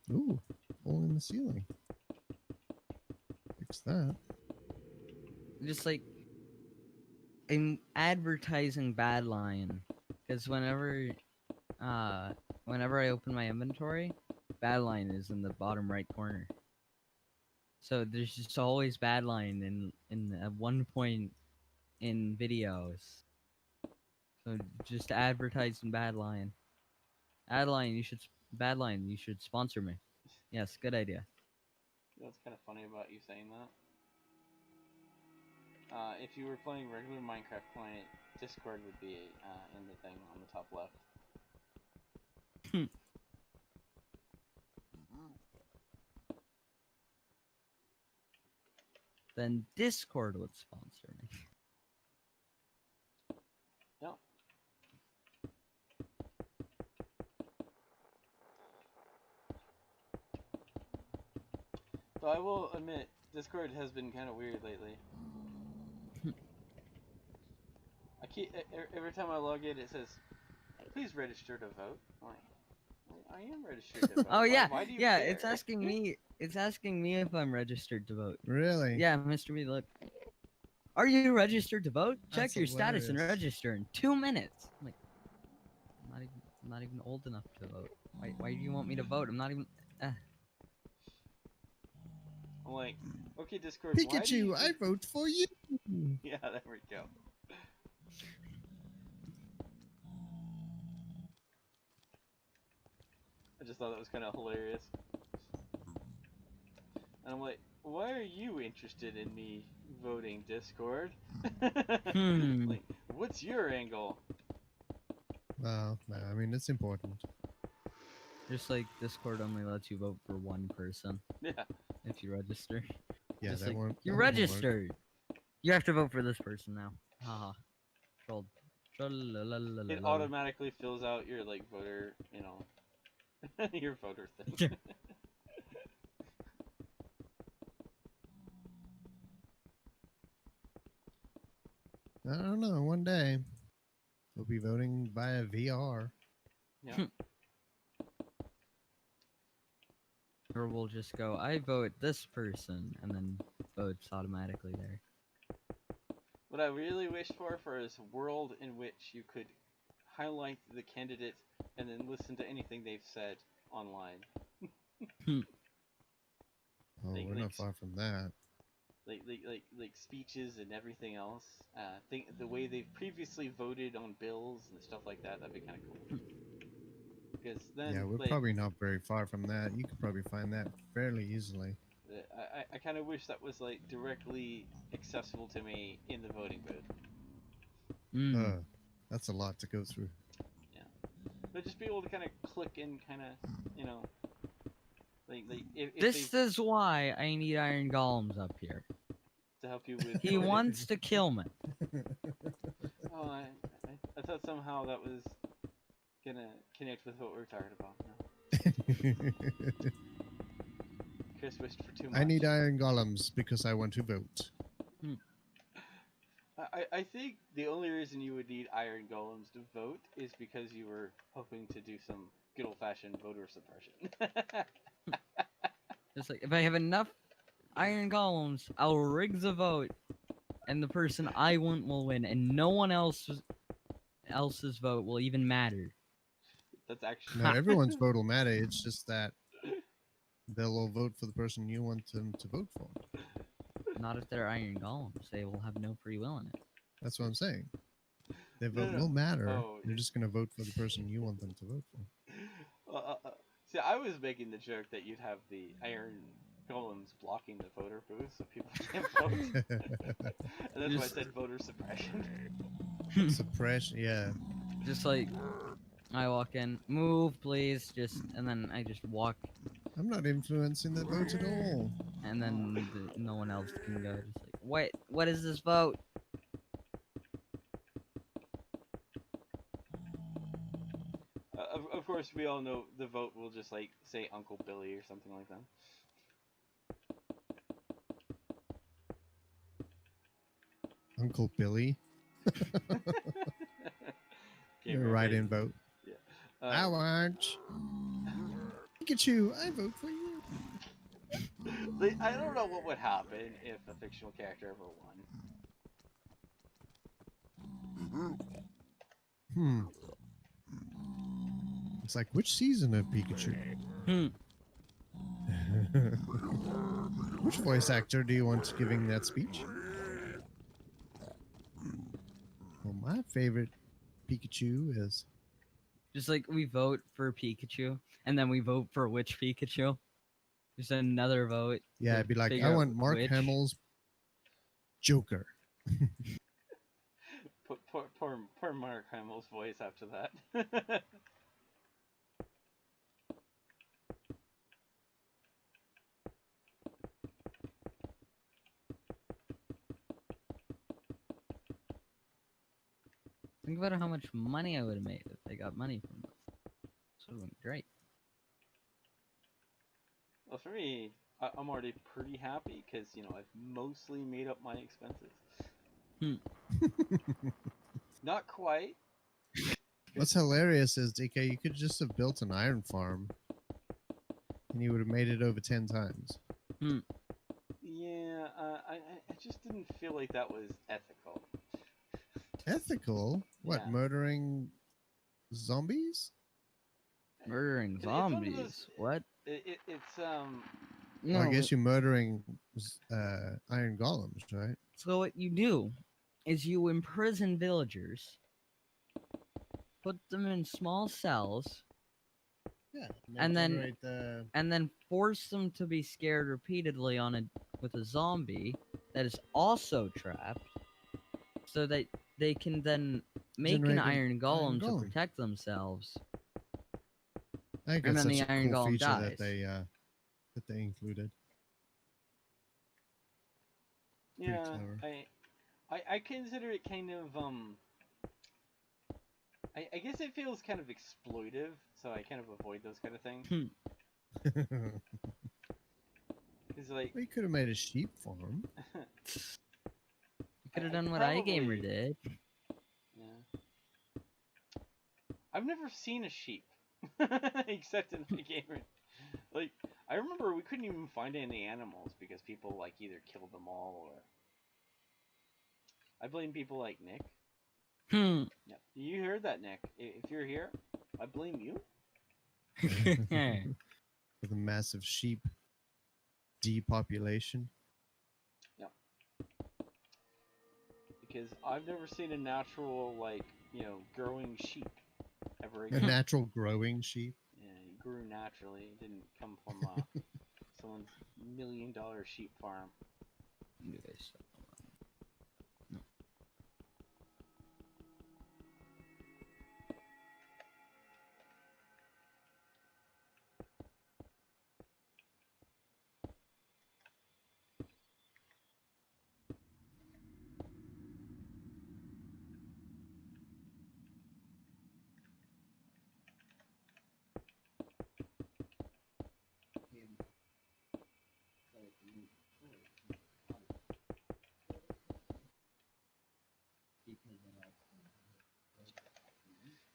Speaker 3: Ooh, hole in the ceiling. Fix that.
Speaker 2: Just like, I'm advertising bad line. Because whenever I open my inventory, bad line is in the bottom right corner. So there's just always bad line at one point in videos. So just advertising bad line. Bad line, you should sponsor me. Yes, good idea.
Speaker 1: You know what's kind of funny about you saying that? If you were playing regular Minecraft client, Discord would be in the thing on the top left.
Speaker 2: Then Discord would sponsor me.
Speaker 1: Yeah. So I will admit, Discord has been kind of weird lately. Every time I log in, it says, "Please register to vote." I'm like, I am registered to vote.
Speaker 2: Oh yeah,
Speaker 1: why do you
Speaker 2: yeah.
Speaker 1: care?
Speaker 2: It's asking me. It's asking me if I'm registered to vote.
Speaker 3: Really?
Speaker 2: Yeah, Mr. B, look. Are you registered to vote? Check
Speaker 3: That's
Speaker 2: your status and
Speaker 3: hilarious.
Speaker 2: register in 2 minutes. I'm like, I'm not even old enough to vote. Why do you want me to vote? I'm not even.
Speaker 1: I'm like, okay, Discord. Why do
Speaker 3: Pikachu,
Speaker 1: you...
Speaker 3: I vote for you.
Speaker 1: Yeah, there we go. I just thought that was kind of hilarious. And I'm like, why are you interested in me voting Discord.
Speaker 2: Hmm.
Speaker 1: Like, what's your angle?
Speaker 3: Well, no, I mean it's important.
Speaker 2: Just like Discord only lets you vote for one person
Speaker 1: Yeah.
Speaker 2: if you register.
Speaker 3: Yeah,
Speaker 2: Just
Speaker 3: that
Speaker 2: like,
Speaker 3: won't.
Speaker 2: you
Speaker 3: that won't work.
Speaker 2: registered. You have to vote for this person now. Haha. Trolled.
Speaker 1: It
Speaker 2: Troll-la-la-la-la-la.
Speaker 1: automatically fills out your like voter, your voter thing.
Speaker 3: I don't know. One day we'll be voting via VR.
Speaker 1: Yeah.
Speaker 2: Or we'll just go, I vote this person, and then votes automatically there.
Speaker 1: What I really wish for is a world in which you could highlight the candidate and then listen to anything they've said online.
Speaker 3: Oh,
Speaker 1: Like,
Speaker 3: we're
Speaker 1: like,
Speaker 3: not far from that.
Speaker 1: like speeches and everything else. Think the way they've previously voted on bills and stuff like that. That'd be kind of cool. Because then,
Speaker 3: Yeah, we're
Speaker 1: like,
Speaker 3: probably not very far from that. You could probably find that fairly easily.
Speaker 1: I kind of wish that was like directly accessible to me in the voting booth.
Speaker 2: Mm.
Speaker 3: That's a lot to go through.
Speaker 1: Yeah, but just be able to kind of click and kind of, if
Speaker 2: This is why I need Iron Golems up here.
Speaker 1: to help you with.
Speaker 2: He wants to kill me.
Speaker 1: Oh, I thought somehow that was gonna connect with what we're talking about. No. Chris wished for too much.
Speaker 3: I need iron golems because I want to vote.
Speaker 1: I think the only reason you would need iron golems to vote is because you were hoping to do some good old-fashioned voter suppression.
Speaker 2: Just like, if I have enough Iron Golems, I'll rig the vote, and the person I want will win, and no one else's vote will even matter.
Speaker 1: That's actually...
Speaker 3: No, everyone's vote will matter. It's just that they'll all vote for the person you want them to vote for.
Speaker 2: Not if they're Iron Golems. They will have no free will in it.
Speaker 3: That's what I'm saying. Their
Speaker 1: No,
Speaker 3: vote
Speaker 1: no.
Speaker 3: will matter.
Speaker 1: Oh,
Speaker 3: You're just going to vote for the person you want them to vote for.
Speaker 1: See, I was making the joke that you'd have the iron golems blocking the voter booth so people can't vote. And that's why I said voter suppression.
Speaker 3: Suppression, yeah.
Speaker 2: Just like, I walk in, move please, and then I just walk.
Speaker 3: I'm not influencing the vote at all.
Speaker 2: And then no one else can go. Just like, what is this vote?
Speaker 1: Of course, we all know the vote will just like say Uncle Billy or something like that.
Speaker 3: Uncle Billy? You're a write-in vote.
Speaker 1: Yeah.
Speaker 3: I want Pikachu. I vote for you.
Speaker 1: I don't know what would happen if a fictional character ever won.
Speaker 3: It's like, which season of Pikachu? Which voice actor do you want giving that speech? Well, my favorite Pikachu is...
Speaker 2: Just like, we vote for Pikachu, and then we vote for which Pikachu. Just another vote.
Speaker 3: Yeah, I'd be like, I want Mark Hamill's Joker.
Speaker 1: Poor Mark Hamill's voice after that.
Speaker 2: Think about how much money I would have made if I got money from this. This would have been great.
Speaker 1: Well, for me, I'm already pretty happy because, I've mostly made up my expenses. Not quite.
Speaker 3: What's hilarious is, DK, you could just have built an iron farm and you would have made it over 10 times.
Speaker 1: Yeah, I just didn't feel like that was ethical.
Speaker 3: Ethical? What,
Speaker 1: Yeah.
Speaker 3: murdering zombies?
Speaker 2: Murdering zombies? What?
Speaker 1: It's
Speaker 2: No.
Speaker 3: Well, I guess you're murdering iron golems, right?
Speaker 2: So what you do is you imprison villagers, put them in small cells,
Speaker 3: Yeah.
Speaker 2: and then force them to be scared repeatedly on with a zombie that is also trapped, so that they can then make
Speaker 3: Generate
Speaker 2: an
Speaker 3: an
Speaker 2: iron golem to
Speaker 3: golem.
Speaker 2: protect themselves.
Speaker 3: I think
Speaker 2: And
Speaker 3: that's
Speaker 2: then
Speaker 3: such
Speaker 2: the
Speaker 3: a
Speaker 2: Iron
Speaker 3: cool
Speaker 2: Golem
Speaker 3: feature
Speaker 2: dies.
Speaker 3: that they included. Pretty
Speaker 1: Yeah,
Speaker 3: clever.
Speaker 1: I consider it kind of I guess it feels kind of exploitive, so I kind of avoid those kind of things. Cause like
Speaker 3: Well, you could have made a sheep farm.
Speaker 2: You could have
Speaker 1: I
Speaker 2: done what
Speaker 1: probably,
Speaker 2: iGamer did.
Speaker 1: yeah. I've never seen a sheep except in iGamer. Like I remember we couldn't even find any animals because people like either killed them all or. I blame people like Nick.
Speaker 2: Hmm.
Speaker 1: Yeah, you heard that, Nick. If you're here, I blame you.
Speaker 3: For the massive sheep depopulation.
Speaker 1: Yeah. Because I've never seen a natural, like, growing sheep ever
Speaker 3: A
Speaker 1: again.
Speaker 3: natural growing sheep.
Speaker 1: Yeah, it grew naturally. It didn't come from someone's $1 million sheep farm.
Speaker 2: No.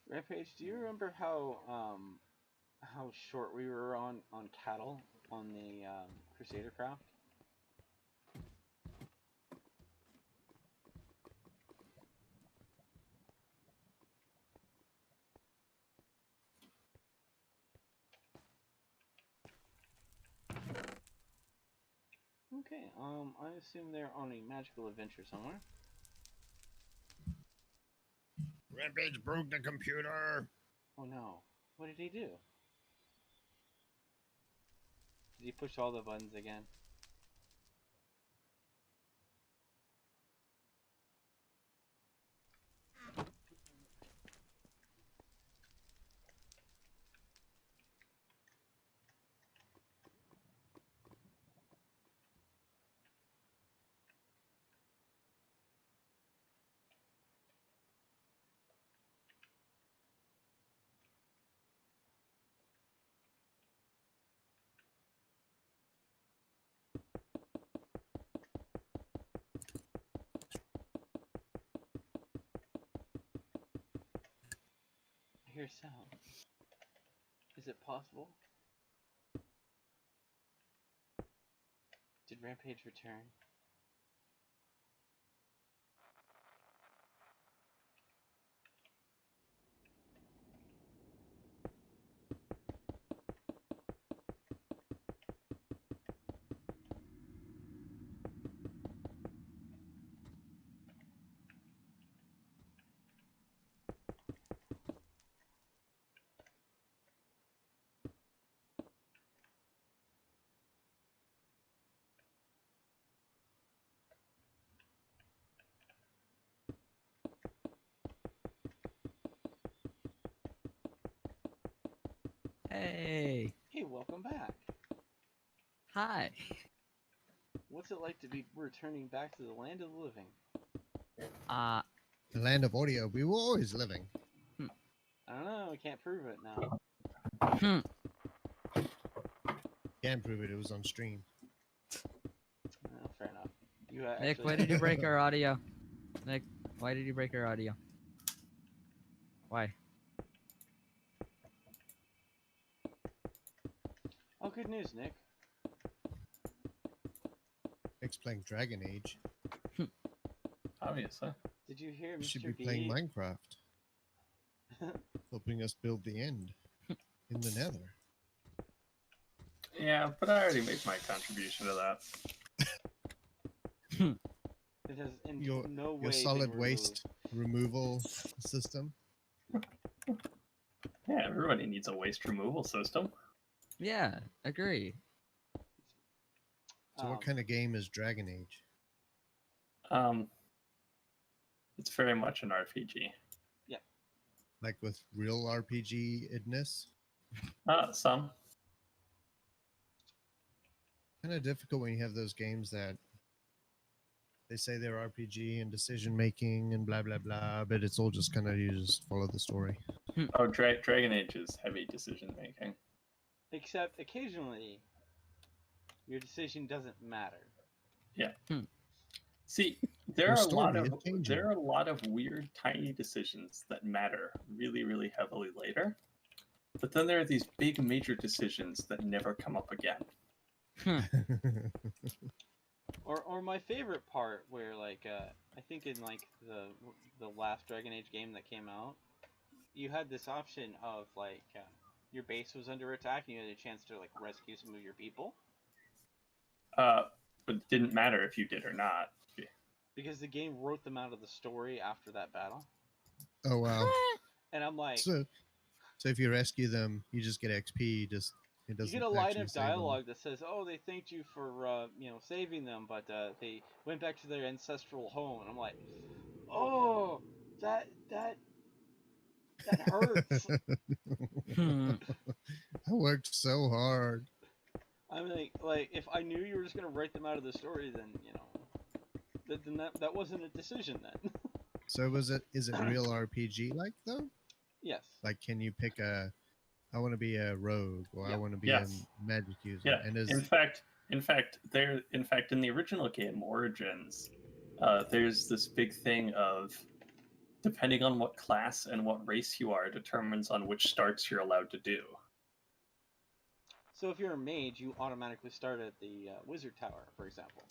Speaker 1: Rampage, do you remember how short we were on cattle on the Crusader craft? Okay, I assume they're on a magical adventure somewhere.
Speaker 3: Rampage broke the computer.
Speaker 1: Oh no, what did he do? Did he push all the buttons again? I hear sound. Is it possible? Did Rampage return?
Speaker 2: Hey.
Speaker 1: Hey, welcome back.
Speaker 2: Hi.
Speaker 1: What's it like to be returning back to the land of the living?
Speaker 3: The land of audio. We were always living.
Speaker 1: I don't know. I can't prove it now.
Speaker 3: Can't prove it. It was on stream.
Speaker 1: Oh, fair enough. You
Speaker 2: Nick,
Speaker 1: actually...
Speaker 2: why did you break our audio? Nick, why did you break our audio? Why?
Speaker 1: Oh, good news, Nick.
Speaker 3: Nick's playing Dragon Age.
Speaker 4: Obviously.
Speaker 1: Did you hear
Speaker 3: We should
Speaker 1: Mr.
Speaker 3: be
Speaker 1: B?
Speaker 3: playing Minecraft. Helping us build the end in the nether.
Speaker 4: Yeah, but I already made my contribution to that.
Speaker 1: It has in
Speaker 3: Your,
Speaker 1: no way
Speaker 3: your solid
Speaker 1: been
Speaker 3: waste removal system.
Speaker 4: Yeah, everybody needs a waste removal system.
Speaker 2: Yeah, agree.
Speaker 3: So what kind of game is Dragon Age?
Speaker 4: It's very much an RPG.
Speaker 1: Yeah.
Speaker 3: Like with real RPG-idness?
Speaker 4: Some.
Speaker 3: Kind of difficult when you have those games that they say they're RPG and decision making and blah blah blah, but it's all just kind of you just follow the story.
Speaker 4: Oh, Dragon Age is heavy decision making.
Speaker 1: Except occasionally, your decision doesn't matter.
Speaker 4: Yeah. See, there are a lot of weird, tiny decisions that matter really, really heavily later. But then there are these big, major decisions that never come up again.
Speaker 1: Or my favorite part, where like I think in like the last Dragon Age game that came out, you had this option of like your base was under attack and you had a chance to like rescue some of your people.
Speaker 4: But it didn't matter if you did or not.
Speaker 1: Because the game wrote them out of the story after that battle.
Speaker 3: Oh wow!
Speaker 1: And I'm like,
Speaker 3: so if you rescue them, you just get XP. It doesn't.
Speaker 1: You get a line of dialogue that says, "Oh, they thanked you for saving them, but they went back to their ancestral home." And I'm like, "Oh, that hurts."
Speaker 3: I worked so hard.
Speaker 1: I mean, like if I knew you were just gonna write them out of the story, then that wasn't a decision then.
Speaker 3: So is it real RPG like though?
Speaker 1: Yes.
Speaker 3: Like, can you pick I want to be a rogue, or I want to be a magic user.
Speaker 4: Yeah.
Speaker 3: And
Speaker 4: in fact, in the original game Origins, there's this big thing of depending on what class and what race you are determines on which starts you're allowed to do.
Speaker 1: So if you're a mage, you automatically start at the wizard tower, for example.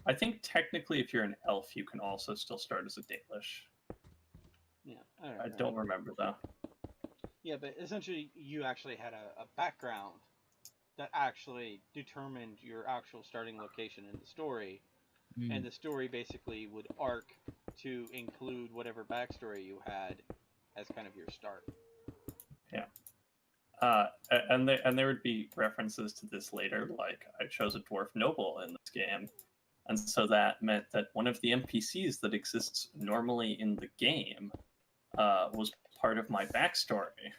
Speaker 4: I think technically, if you're an elf, you can also still start as a Dalish.
Speaker 1: Yeah.
Speaker 4: I don't remember though.
Speaker 1: Yeah, but essentially, you actually had a background that actually determined your actual starting location in the story, and the story basically would arc to include whatever backstory you had as kind of your start.
Speaker 4: Yeah. And there would be references to this later, like I chose a dwarf noble in this game, and so that meant that one of the NPCs that exists normally in the game was part of my backstory.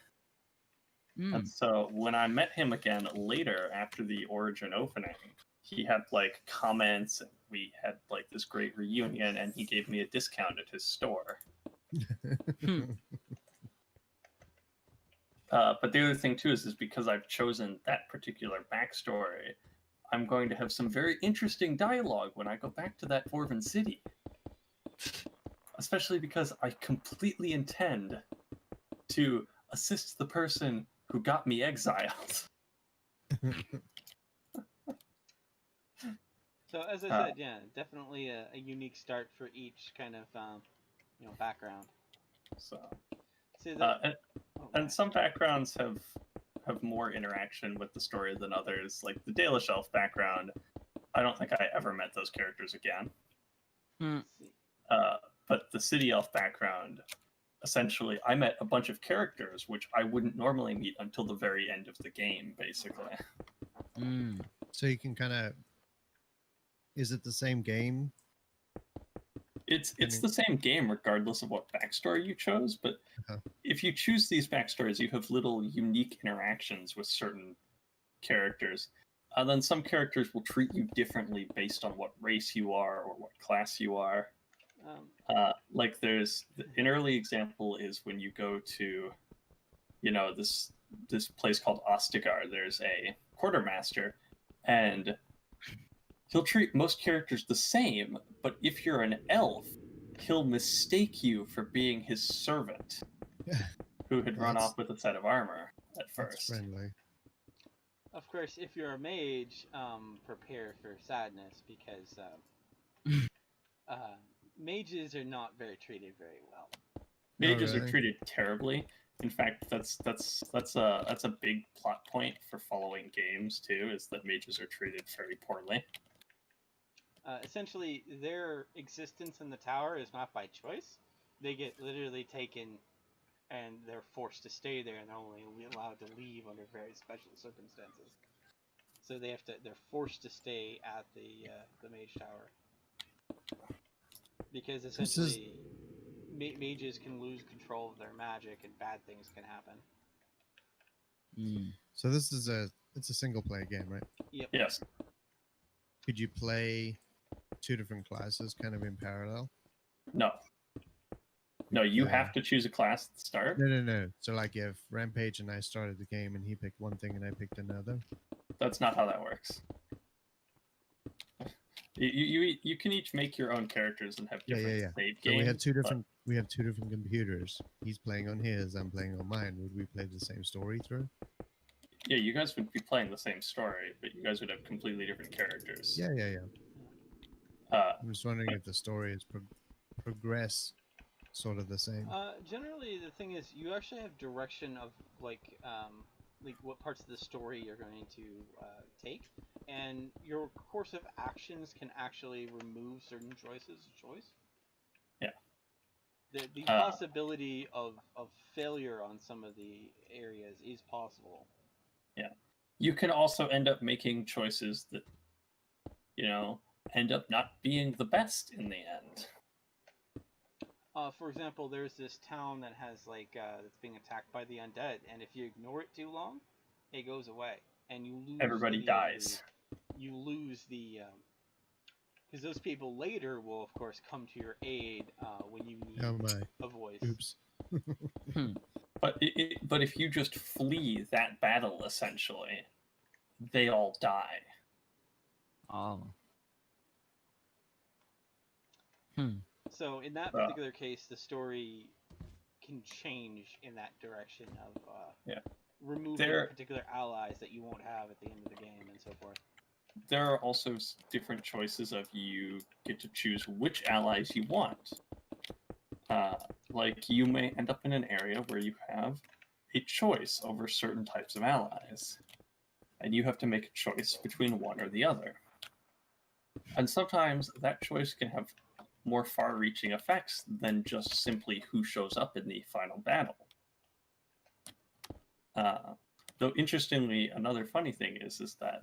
Speaker 4: And so when I met him again later after the Origin opening, he had like comments, and we had like this great reunion, and he gave me a discount at his store. But the other thing too is because I've chosen that particular backstory, I'm going to have some very interesting dialogue when I go back to that Dwarven city. Especially because I completely intend to assist the person who got me exiled.
Speaker 1: So as I said, yeah, definitely a unique start for each kind of background.
Speaker 4: So,
Speaker 1: See,
Speaker 4: and some backgrounds have more interaction with the story than others. Like the Dalish Elf background, I don't think I ever met those characters again. But the City Elf background, essentially, I met a bunch of characters which I wouldn't normally meet until the very end of the game, basically.
Speaker 3: So you can kind of... Is it the same game?
Speaker 4: It's the same game regardless of what backstory you chose, but if you choose these backstories, you have little unique interactions with certain characters. Then some characters will treat you differently based on what race you are or what class you are. Like there's an early example is when you go to, this place called Ostagar. There's a quartermaster, and he'll treat most characters the same. But if you're an elf, he'll mistake you for being his servant, who had run off with a set of armor at first.
Speaker 3: That's friendly.
Speaker 1: Of course, if you're a mage, prepare for sadness because mages are not treated very well.
Speaker 4: Mages are treated terribly. In fact, that's a big plot point for following games too. Is that mages are treated very poorly.
Speaker 1: Essentially, their existence in the tower is not by choice. They get literally taken, and they're forced to stay there, and they're only allowed to leave under very special circumstances. so they're forced to stay at the mage tower because essentially mages can lose control of their magic and bad things can happen.
Speaker 3: So this is it's a single player game, right?
Speaker 1: Yep.
Speaker 4: Yes.
Speaker 3: Could you play two different classes kind of in parallel?
Speaker 4: No. No, you have to choose a class at the start.
Speaker 3: No. So like if Rampage and I started the game and he picked one thing and I picked another?
Speaker 4: That's not how that works. You can each make your own characters and have different save games.
Speaker 3: So we have two different computers. He's playing on his, I'm playing on mine. Would we play the same story through?
Speaker 4: Yeah, you guys would be playing the same story, but you guys would have completely different characters.
Speaker 3: Yeah. I'm just wondering if the story is progress sort of the same.
Speaker 1: Generally, the thing is, you actually have direction of like what parts of the story you're going to take, and your course of actions can actually remove certain choices of choice.
Speaker 4: Yeah.
Speaker 1: The possibility of failure on some of the areas is possible.
Speaker 4: Yeah. You can also end up making choices that, end up not being the best in the end.
Speaker 1: For example, there's this town that has that's being attacked by the undead, and if you ignore it too long, it goes away, and you lose.
Speaker 4: Everybody dies.
Speaker 1: You lose the because those people later will, of course, come to your aid when you need a voice.
Speaker 3: Oops.
Speaker 4: But if you just flee that battle, essentially, they all die.
Speaker 2: Oh.
Speaker 1: So in that particular case, the story can change in that direction of removing particular allies that you won't have at the end of the game and so forth.
Speaker 4: There are also different choices of you get to choose which allies you want. Like you may end up in an area where you have a choice over certain types of allies, and you have to make a choice between one or the other. And sometimes that choice can have more far-reaching effects than just simply who shows up in the final battle. Though interestingly, another funny thing is that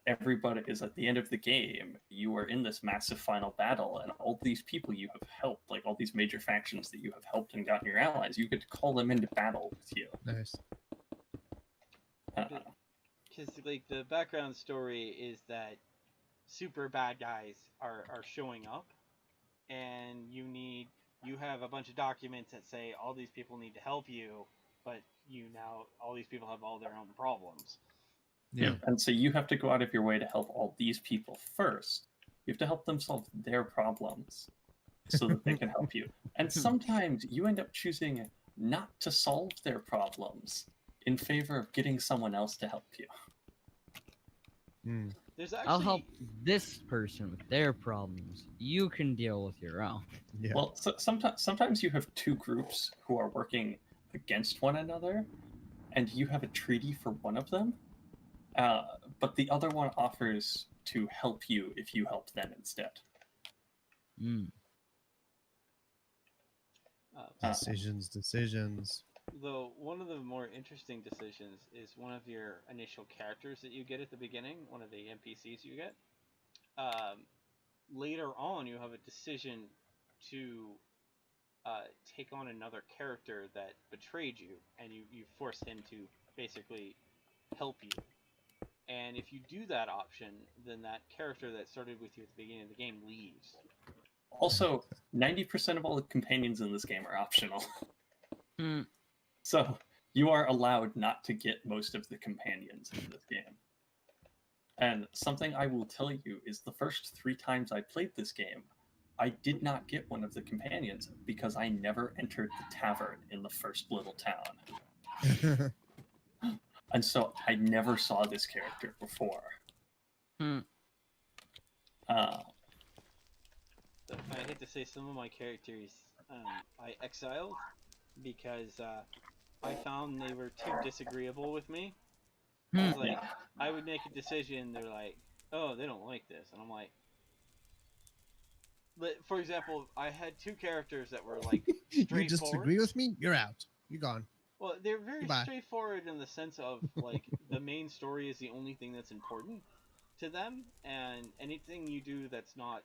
Speaker 4: everybody is at the end of the game, you are in this massive final battle, and all these people you have helped, like all these major factions that you have helped and gotten your allies, you get to call them into battle with you.
Speaker 3: Nice.
Speaker 1: Because the background story is that super bad guys are showing up, and you have a bunch of documents that say all these people need to help you, but all these people have all their own problems.
Speaker 3: Yeah.
Speaker 4: And so you have to go out of your way to help all these people first. You have to help them solve their problems so that they can help you. And sometimes you end up choosing not to solve their problems in favor of getting someone else to help you.
Speaker 2: I'll help this person with their problems. You can deal with your own.
Speaker 3: Yeah.
Speaker 4: Well, sometimes you have two groups who are working against one another, and you have a treaty for one of them, but the other one offers to help you if you help them instead.
Speaker 3: Decisions.
Speaker 1: Though one of the more interesting decisions is one of your initial characters that you get at the beginning, one of the NPCs you get. Later on, you have a decision to take on another character that betrayed you, and you force him to basically help you. And if you do that option, then that character that started with you at the beginning of the game leaves.
Speaker 4: Also, 90% of all the companions in this game are optional. So you are allowed not to get most of the companions in this game. And something I will tell you is the first 3 times I played this game, I did not get one of the companions because I never entered the tavern in the first little town. And so I never saw this character before.
Speaker 1: I hate to say some of my characters I exiled because I found they were too disagreeable with me. I would make a decision, they're like, oh, they don't like this. And I'm like... For example, I had 2 characters that were like straightforward.
Speaker 3: You disagree with me? You're out. You're gone.
Speaker 1: Well, they're very
Speaker 3: Goodbye.
Speaker 1: straightforward in the sense of like the main story is the only thing that's important to them, and anything you do that's not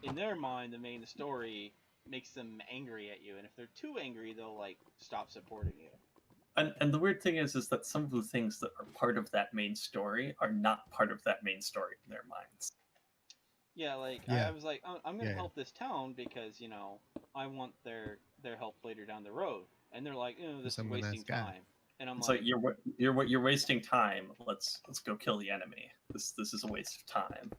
Speaker 1: in their mind the main story makes them angry at you, and if they're too angry, they'll like stop supporting you.
Speaker 4: And the weird thing is that some of the things that are part of that main story are not part of that main story in their minds.
Speaker 1: Yeah, like
Speaker 3: Yeah.
Speaker 1: I was like, I'm gonna
Speaker 3: Yeah.
Speaker 1: help this town because I want their help later down the road, and they're like, this is
Speaker 3: I'm a nice
Speaker 1: wasting
Speaker 3: guy.
Speaker 1: time, and I'm
Speaker 4: It's
Speaker 1: like,
Speaker 4: like you're wasting time. Let's go kill the enemy. This is a waste of time.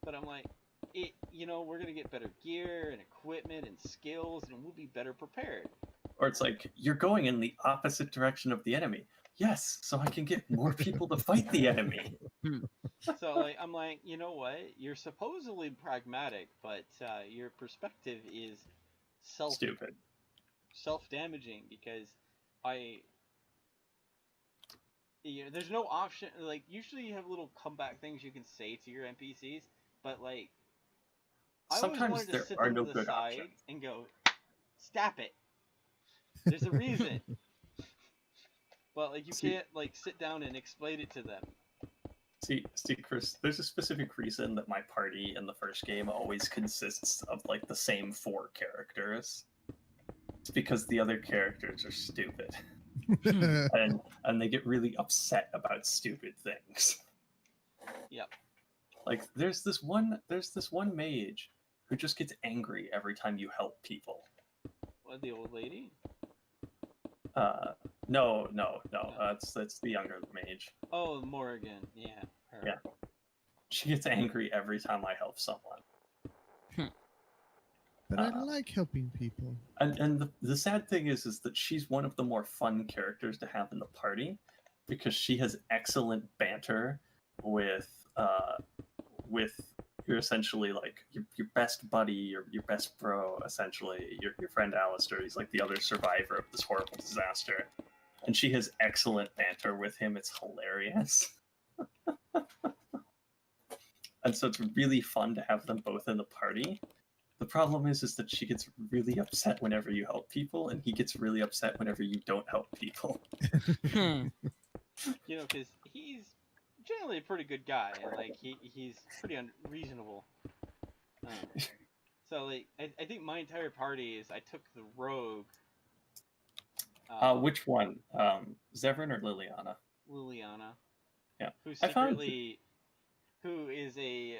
Speaker 1: but I'm like, we're gonna get better gear and equipment and skills, and we'll be better prepared.
Speaker 4: Or it's like, you're going in the opposite direction of the enemy. Yes, so I can get more people to fight the enemy.
Speaker 1: So like, I'm like, you know what? You're supposedly pragmatic, but your perspective is
Speaker 4: Stupid.
Speaker 1: self-damaging because there's no option. Like usually you have little comeback things you can say to your NPCs, but like I always
Speaker 4: Sometimes
Speaker 1: wanted to
Speaker 4: there
Speaker 1: sit
Speaker 4: are
Speaker 1: them
Speaker 4: no
Speaker 1: to the
Speaker 4: good
Speaker 1: side
Speaker 4: options.
Speaker 1: and go, stop it. There's a reason. But like you can't like sit down and explain it to them.
Speaker 4: See, Chris, there's a specific reason that my party in the first game always consists of like the same 4 characters. It's because the other characters are stupid. and they get really upset about stupid things.
Speaker 1: Yep.
Speaker 4: Like there's this one mage who just gets angry every time you help people.
Speaker 1: What, the old lady?
Speaker 4: No. That's the younger mage.
Speaker 1: Oh, Morrigan. Yeah, her.
Speaker 4: Yeah. She gets angry every time I help someone.
Speaker 3: But I like helping people.
Speaker 4: And the sad thing is that she's one of the more fun characters to have in the party because she has excellent banter with your essentially like your best buddy, your best bro, essentially your friend Alistair. He's like the other survivor of this horrible disaster, and she has excellent banter with him. It's hilarious. And so it's really fun to have them both in the party. The problem is that she gets really upset whenever you help people, and he gets really upset whenever you don't help people.
Speaker 1: Because he's generally a pretty good guy, and like he's pretty reasonable. So like I think my entire party is I took the rogue.
Speaker 4: Which one? Zevran or Liliana?
Speaker 1: Liliana.
Speaker 4: Yeah.
Speaker 1: Who is a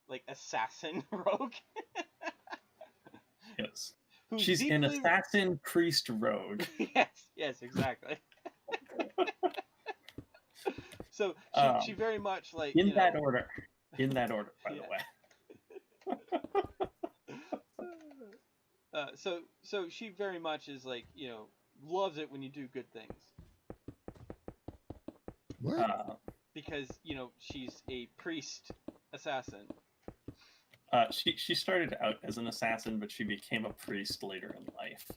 Speaker 1: like assassin rogue.
Speaker 4: Yes. She's an assassin priest rogue.
Speaker 1: Yes, exactly. So she very much like
Speaker 4: in that order, by the
Speaker 1: way. So she very much is like loves it when you do good things.
Speaker 3: What?
Speaker 1: Because she's a priest assassin.
Speaker 4: She started out as an assassin, but she became a priest later in life.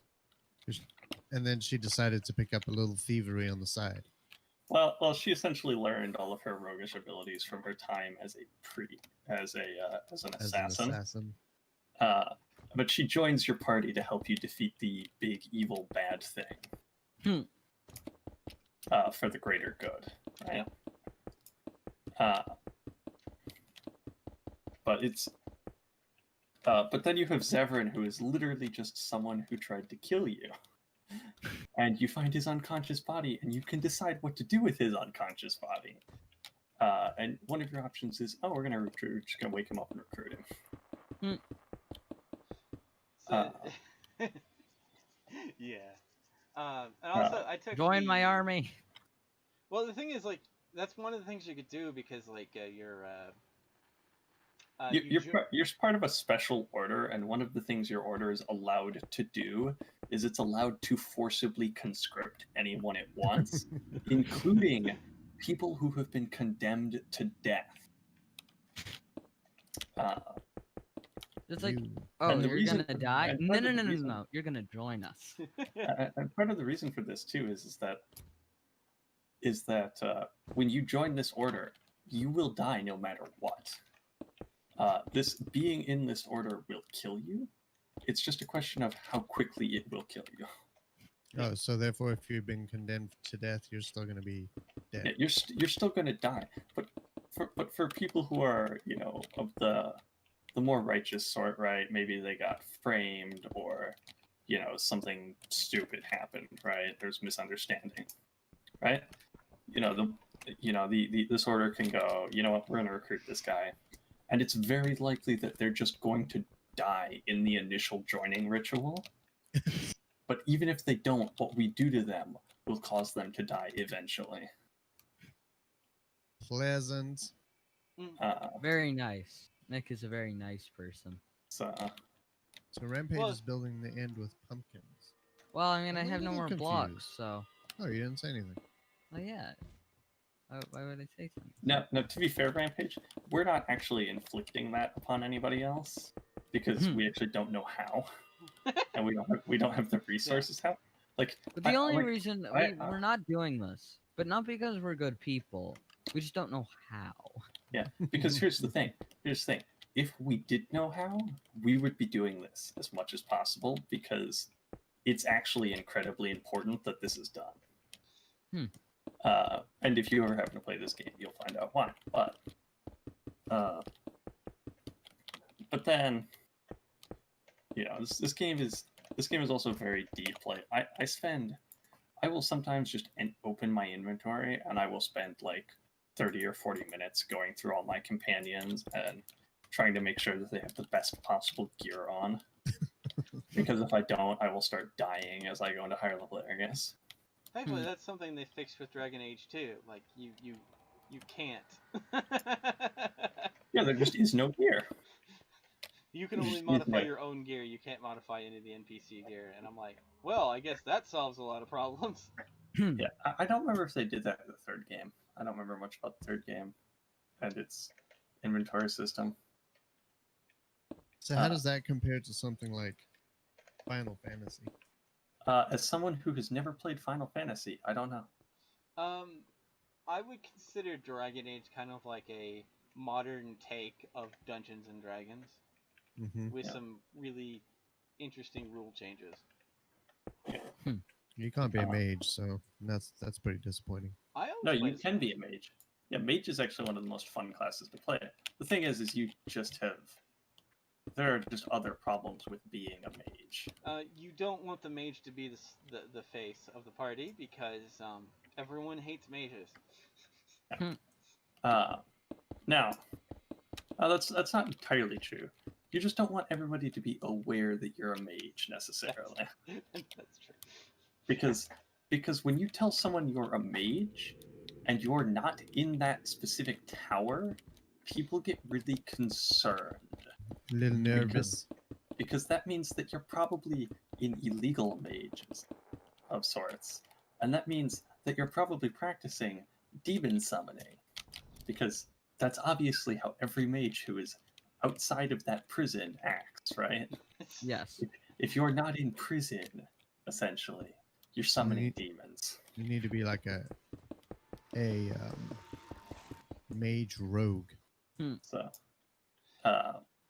Speaker 3: And then she decided to pick up a little thievery on the side.
Speaker 4: Well, she essentially learned all of her roguish abilities from her time as an assassin. But she joins your party to help you defeat the big evil bad thing. For the greater good, right? But then you have Zevran, who is literally just someone who tried to kill you. And you find his unconscious body, and you can decide what to do with his unconscious body. And one of your options is, we're just gonna wake him up and recruit him.
Speaker 1: Yeah. And also, I took
Speaker 2: join my army.
Speaker 1: Well, the thing is, like, that's one of the things you could do because, like, you're
Speaker 4: part of a special order, and one of the things your order is allowed to do is it's allowed to forcibly conscript anyone it wants, including people who have been condemned to death.
Speaker 2: It's like, you're gonna die? No, you're gonna join us.
Speaker 4: And part of the reason for this too is that when you join this order, you will die no matter what. This being in this order will kill you. It's just a question of how quickly it will kill you.
Speaker 3: Oh, so therefore, if you've been condemned to death, you're still going to be dead.
Speaker 4: Yeah, you're still gonna die. But for people who are, you know, of the more righteous sort, right? Maybe they got framed, or, you know, something stupid happened, right? There's misunderstanding, right? You know, this order can go, you know what, we're gonna recruit this guy, and it's very likely that they're just going to die in the initial joining ritual. But even if they don't, what we do to them will cause them to die eventually.
Speaker 3: Pleasant.
Speaker 2: Very nice. Nick is a very nice person.
Speaker 4: So
Speaker 3: Rampage
Speaker 1: Well-
Speaker 3: is building the end with pumpkins.
Speaker 2: Well, I mean, I
Speaker 3: I'm a
Speaker 2: have no
Speaker 3: little
Speaker 2: more
Speaker 3: confused.
Speaker 2: blocks, so.
Speaker 3: Oh, you didn't say anything.
Speaker 2: Oh, yeah. Why would I say something?
Speaker 4: no, to be fair, Rampage, we're not actually inflicting that upon anybody else because we actually don't know how, and we don't have the resources. How? Like,
Speaker 2: But the only
Speaker 4: like,
Speaker 2: reason we're not doing this, but not because we're good people, we just don't know how.
Speaker 4: Yeah, because here's the thing. If we did know how, we would be doing this as much as possible because it's actually incredibly important that this is done. And if you ever happen to play this game, you'll find out why. But then, you know, this game is also very deep. Like I will sometimes just open my inventory and I will spend like 30 or 40 minutes going through all my companions and trying to make sure that they have the best possible gear on. Because if I don't, I will start dying as I go into higher level areas.
Speaker 1: Thankfully, that's something they fixed with Dragon Age 2. Like, you can't.
Speaker 4: Yeah, there just is no gear.
Speaker 1: You can only modify your own gear. You can't modify any of the NPC gear. And I'm like, well, I guess that solves a lot of problems.
Speaker 4: Yeah, I don't remember if they did that in the third game. I don't remember much about the third game and its inventory system.
Speaker 3: So how does that compare to something like Final Fantasy?
Speaker 4: As someone who has never played Final Fantasy, I don't know.
Speaker 1: I would consider Dragon Age kind of like a modern take of Dungeons and Dragons, with some really interesting rule changes.
Speaker 3: You can't be a mage, so that's pretty disappointing.
Speaker 4: No, you can be a mage. Yeah, mage is actually one of the most fun classes to play. The thing is you just have... There are just other problems with being a mage.
Speaker 1: You don't want the mage to be the face of the party because everyone hates mages.
Speaker 4: Now, that's not entirely true. You just don't want everybody to be aware that you're a mage necessarily.
Speaker 1: That's true.
Speaker 4: Because when you tell someone you're a mage and you're not in that specific tower, people get really concerned.
Speaker 3: A little nervous.
Speaker 4: Because that means that you're probably an illegal mage of sorts. And that means that you're probably practicing demon summoning. Because that's obviously how every mage who is outside of that prison acts, right?
Speaker 2: Yes.
Speaker 4: If you're not in prison, essentially, you're summoning demons.
Speaker 3: You need to be like a mage rogue.
Speaker 4: So,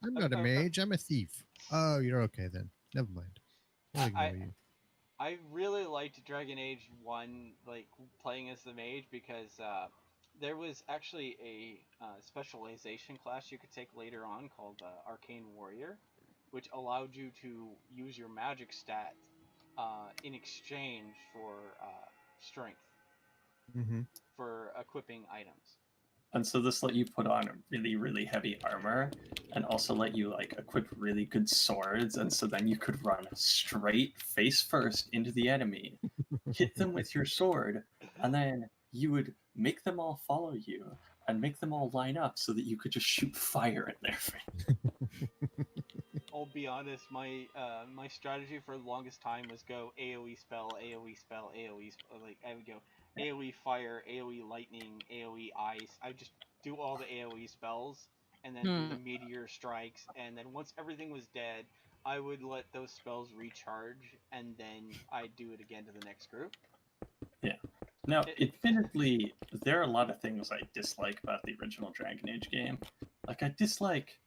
Speaker 3: I'm not a mage. I'm a thief. Oh, you're okay then. Never mind. I'll ignore you.
Speaker 1: I really liked Dragon Age 1, like, playing as the mage, because there was actually a specialization class you could take later on called Arcane Warrior, which allowed you to use your magic stat in exchange for strength, for equipping items.
Speaker 4: And so this let you put on really, really heavy armor and also let you like equip really good swords. And so then you could run straight face first into the enemy, hit them with your sword, and then you would make them all follow you and make them all line up so that you could just shoot fire in their face.
Speaker 1: I'll be honest, my strategy for the longest time was go AoE spell, AoE spell, AoE spell. Like, I would go AoE fire, AoE lightning, AoE ice. I would just do all the AoE spells and then do the meteor strikes, and then once everything was dead, I would let those spells recharge, and then I'd do it again to the next group.
Speaker 4: Yeah. Now, admittedly, there are a lot of things I dislike about the original Dragon Age game. Like, I dislike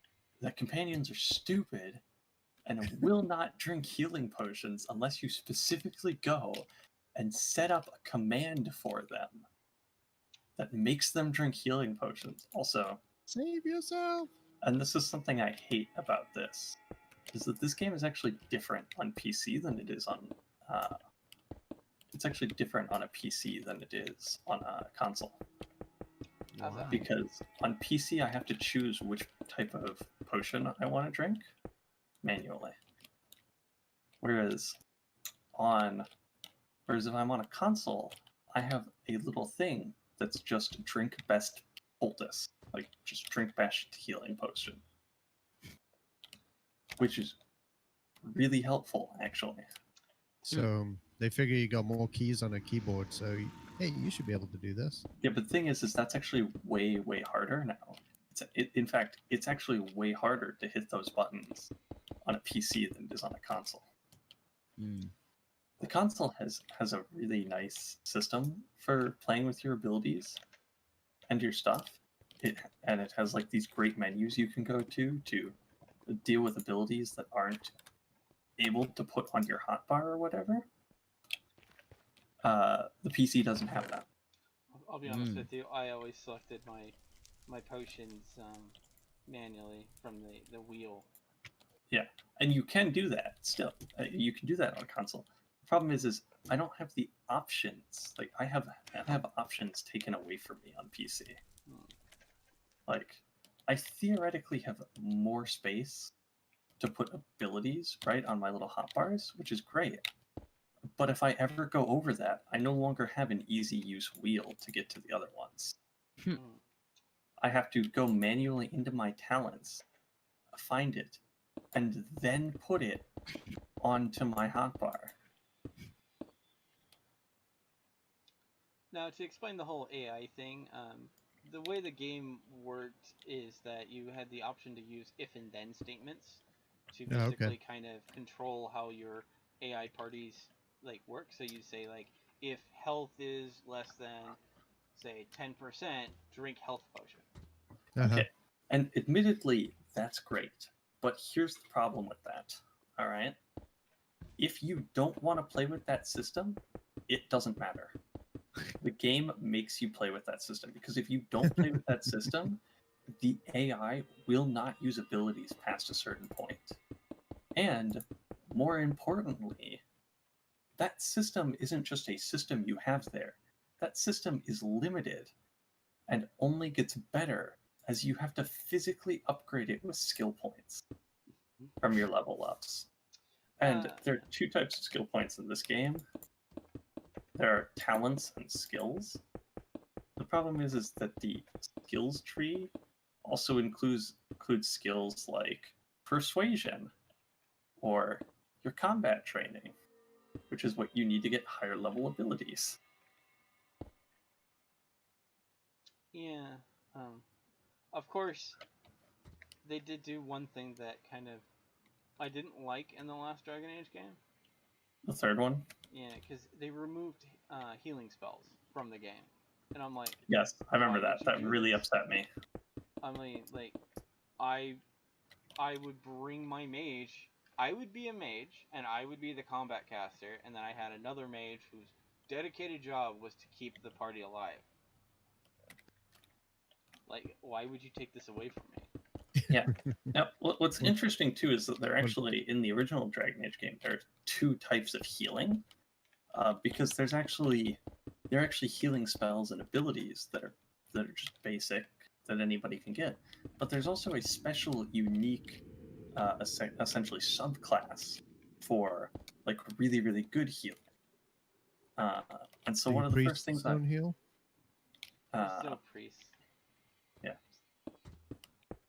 Speaker 4: that companions are stupid, and will not drink healing potions unless you specifically go and set up a command for them that makes them drink healing potions. Also,
Speaker 3: Save yourself.
Speaker 4: and this is something I hate about this, is that this game is actually different on PC than it is on. It's actually different on a PC than it is on a console.
Speaker 1: How's that?
Speaker 4: Because on PC, I have to choose which type of potion I want to drink manually. Whereas if I'm on a console, I have a little thing that's just drink best poultice, like just drink best healing potion, which is really helpful actually.
Speaker 3: So they figure you got more keys on a keyboard, so hey, you should be able to do this.
Speaker 4: Yeah, but the thing is that's actually way harder now. In fact, it's actually way harder to hit those buttons on a PC than it is on a console. The console has a really nice system for playing with your abilities and your stuff. It has like these great menus you can go to deal with abilities that aren't able to put on your hotbar or whatever. The PC doesn't have that.
Speaker 1: I'll be honest with you. I always selected my potions manually from the wheel.
Speaker 4: Yeah, and you can do that still. You can do that on a console. The problem is I don't have the options. Like I have options taken away from me on PC. Like I theoretically have more space to put abilities right on my little hotbars, which is great. But if I ever go over that, I no longer have an easy use wheel to get to the other ones. I have to go manually into my talents, find it, and then put it onto my hotbar.
Speaker 1: Now, to explain the whole AI thing, the way the game worked is that you had the option to use if and then statements to basically kind of control how your AI parties like work. So you say like if health is less than say 10%, drink health potion.
Speaker 4: Okay. And admittedly, that's great. But here's the problem with that. All right. If you don't want to play with that system, it doesn't matter. The game makes you play with that system because if you don't play with that system, the AI will not use abilities past a certain point. And more importantly, that system isn't just a system you have there. That system is limited and only gets better as you have to physically upgrade it with skill points from your level ups. And there are two types of skill points in this game. There are talents and skills. The problem is that the skills tree also includes skills like persuasion or your combat training, which is what you need to get higher level abilities.
Speaker 1: Yeah. Of course, they did do one thing that kind of I didn't like in the last Dragon Age game.
Speaker 4: The third one?
Speaker 1: Yeah, because they removed healing spells from the game. And I'm like...
Speaker 4: Yes, I remember that. That really upset me.
Speaker 1: I mean, like, I would bring my mage. I would be a mage, and I would be the combat caster, and then I had another mage whose dedicated job was to keep the party alive. Like, why would you take this away from me?
Speaker 4: Yeah. Now, what's interesting too is that they're actually in the original Dragon Age game. There are two types of healing, because there are actually healing spells and abilities that are just basic that anybody can get. But there's also a special, unique, essentially subclass for like really really good healing. And so one of the first things
Speaker 3: don't heal.
Speaker 1: Still priests.
Speaker 4: Yeah.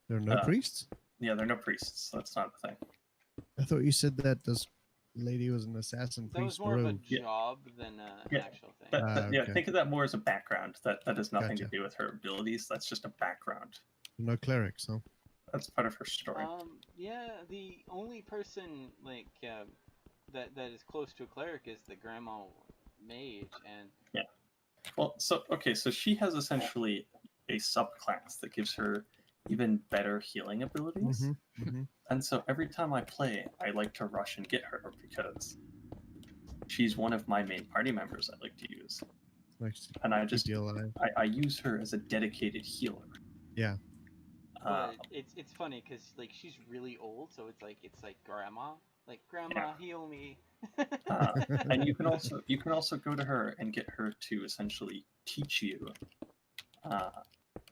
Speaker 3: There are no priests?
Speaker 4: Yeah, there are no priests. That's not a thing.
Speaker 3: I thought you said that this lady was an assassin priest.
Speaker 1: That was more of a job than an actual thing.
Speaker 4: Yeah, think of that more as a background. That has nothing to do with her abilities. That's just a background.
Speaker 3: No clerics, huh?
Speaker 4: That's part of her story.
Speaker 1: Yeah, the only person like that is close to a cleric is the grandma mage, and
Speaker 4: yeah. Well, so she has essentially a subclass that gives her even better healing abilities.
Speaker 3: Mm-hmm.
Speaker 4: And so every time I play, I like to rush and get her because she's one of my main party members I like to use.
Speaker 3: Likes to
Speaker 4: And I
Speaker 3: keep
Speaker 4: just
Speaker 3: you alive.
Speaker 4: I use her as a dedicated healer.
Speaker 3: Yeah.
Speaker 1: But it's funny because like she's really old, so it's like grandma, grandma, heal me.
Speaker 4: And you can also go to her and get her to essentially teach you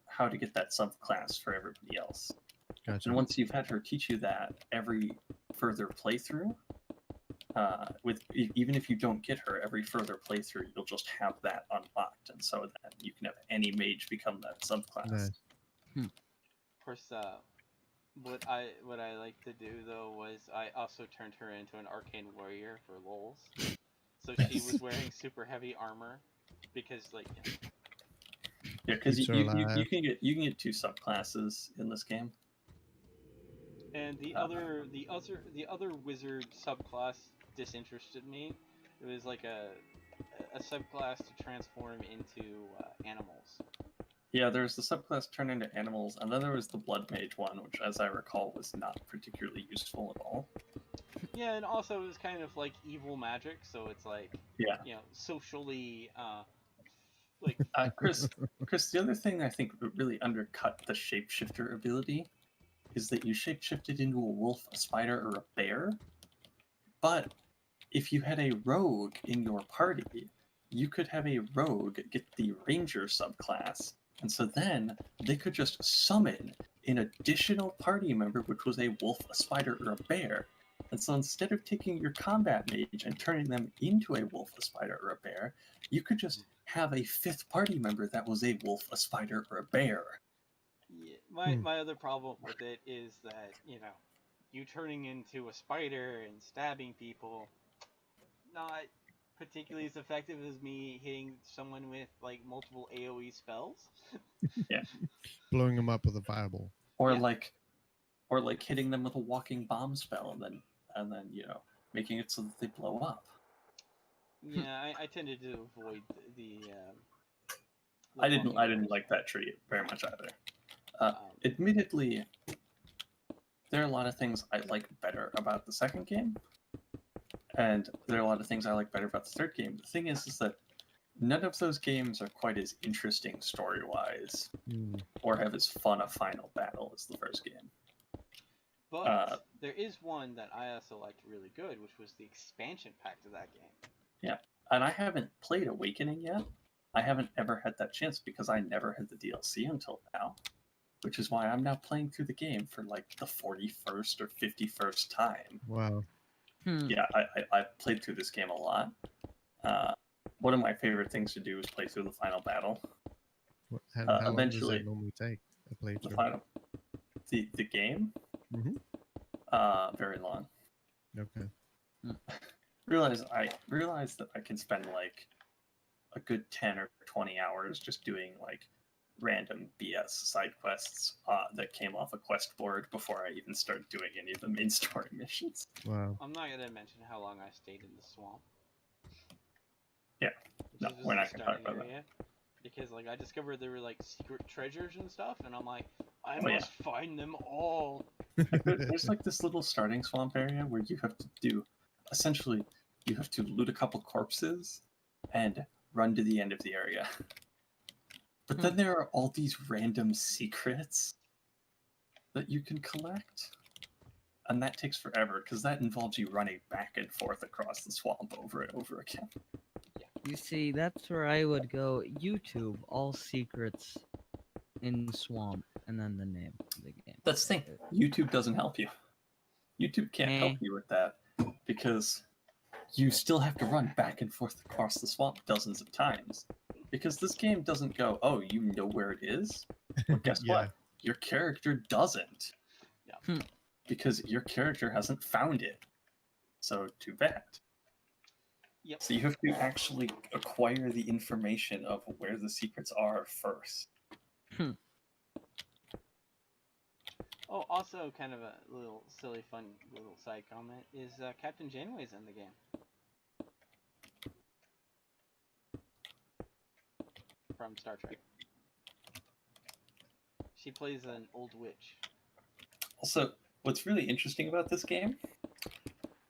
Speaker 4: how to get that subclass for everybody else.
Speaker 3: Gotcha.
Speaker 4: And once you've had her teach you that, every further playthrough, even if you don't get her, every further playthrough you'll just have that unlocked, and so that you can have any mage become that subclass.
Speaker 3: Nice.
Speaker 1: Of course, what I like to do though was I also turned her into an arcane warrior for lols. So she was wearing super heavy armor because
Speaker 4: Yeah, because
Speaker 3: Keeps her
Speaker 4: you
Speaker 3: alive.
Speaker 4: can get 2 subclasses in this game.
Speaker 1: And the other wizard subclass disinterested me. It was like a subclass to transform into animals.
Speaker 4: Yeah, there's the subclass turn into animals, and then there was the blood mage one, which, as I recall, was not particularly useful at all.
Speaker 1: Yeah, and also it was kind of like evil magic, so it's like socially
Speaker 4: Chris, the other thing I think really undercut the shapeshifter ability is that you shapeshifted into a wolf, a spider, or a bear. But if you had a rogue in your party, you could have a rogue get the ranger subclass, and so then they could just summon an additional party member, which was a wolf, a spider, or a bear. And so instead of taking your combat mage and turning them into a wolf, a spider, or a bear, you could just have a 5th party member that was a wolf, a spider, or a bear.
Speaker 1: Yeah, my other problem with it is that, you turning into a spider and stabbing people, not particularly as effective as me hitting someone with multiple AoE spells.
Speaker 4: Yeah.
Speaker 3: Blowing them up with a fireball.
Speaker 4: Or hitting them with a walking bomb spell and then making it so that they blow up.
Speaker 1: Yeah, I tended to avoid the
Speaker 4: I didn't like that tree very much either. Admittedly, there are a lot of things I like better about the second game, and there are a lot of things I like better about the third game. The thing is that none of those games are quite as interesting story-wise, or have as fun a final battle as the first game.
Speaker 1: But there is one that I also liked really good, which was the expansion pack to that game.
Speaker 4: Yeah, and I haven't played Awakening yet. I haven't ever had that chance because I never had the DLC until now, which is why I'm now playing through the game for the 41st or 51st time.
Speaker 3: Wow.
Speaker 4: Yeah, I played through this game a lot. One of my favorite things to do is play through the final battle.
Speaker 3: And how long does that normally take? A playthrough?
Speaker 4: The game?
Speaker 3: Mm-hmm.
Speaker 4: Very long.
Speaker 3: Okay.
Speaker 4: Realize that I can spend a good 10 or 20 hours just doing random BS side quests that came off a quest board before I even start doing any of the main story missions.
Speaker 3: Wow.
Speaker 1: I'm not gonna mention how long I stayed in the swamp.
Speaker 4: Yeah, no, we're not gonna talk about that.
Speaker 1: Because I discovered there were secret treasures and stuff, and I'm like, I must find them all.
Speaker 4: There's this little starting swamp area where you have to do, essentially, you have to loot a couple corpses and run to the end of the area. But then there are all these random secrets that you can collect. And that takes forever, because that involves you running back and forth across the swamp over and over again.
Speaker 2: You see, that's where I would go. YouTube, all secrets in swamp, and then the name of the game.
Speaker 4: That's the thing. YouTube doesn't help you. YouTube can't help you with that, because you still have to run back and forth across the swamp dozens of times. Because this game doesn't go, oh, you know where it is? Well, guess what? Your character doesn't.
Speaker 1: Yeah.
Speaker 4: Because your character hasn't found it. So, too bad.
Speaker 1: Yep.
Speaker 4: So you have to actually acquire the information of where the secrets are first.
Speaker 1: Oh, also kind of a little silly, fun little side comment is Captain Janeway's in the game. From Star Trek. She plays an old witch.
Speaker 4: Also, what's really interesting about this game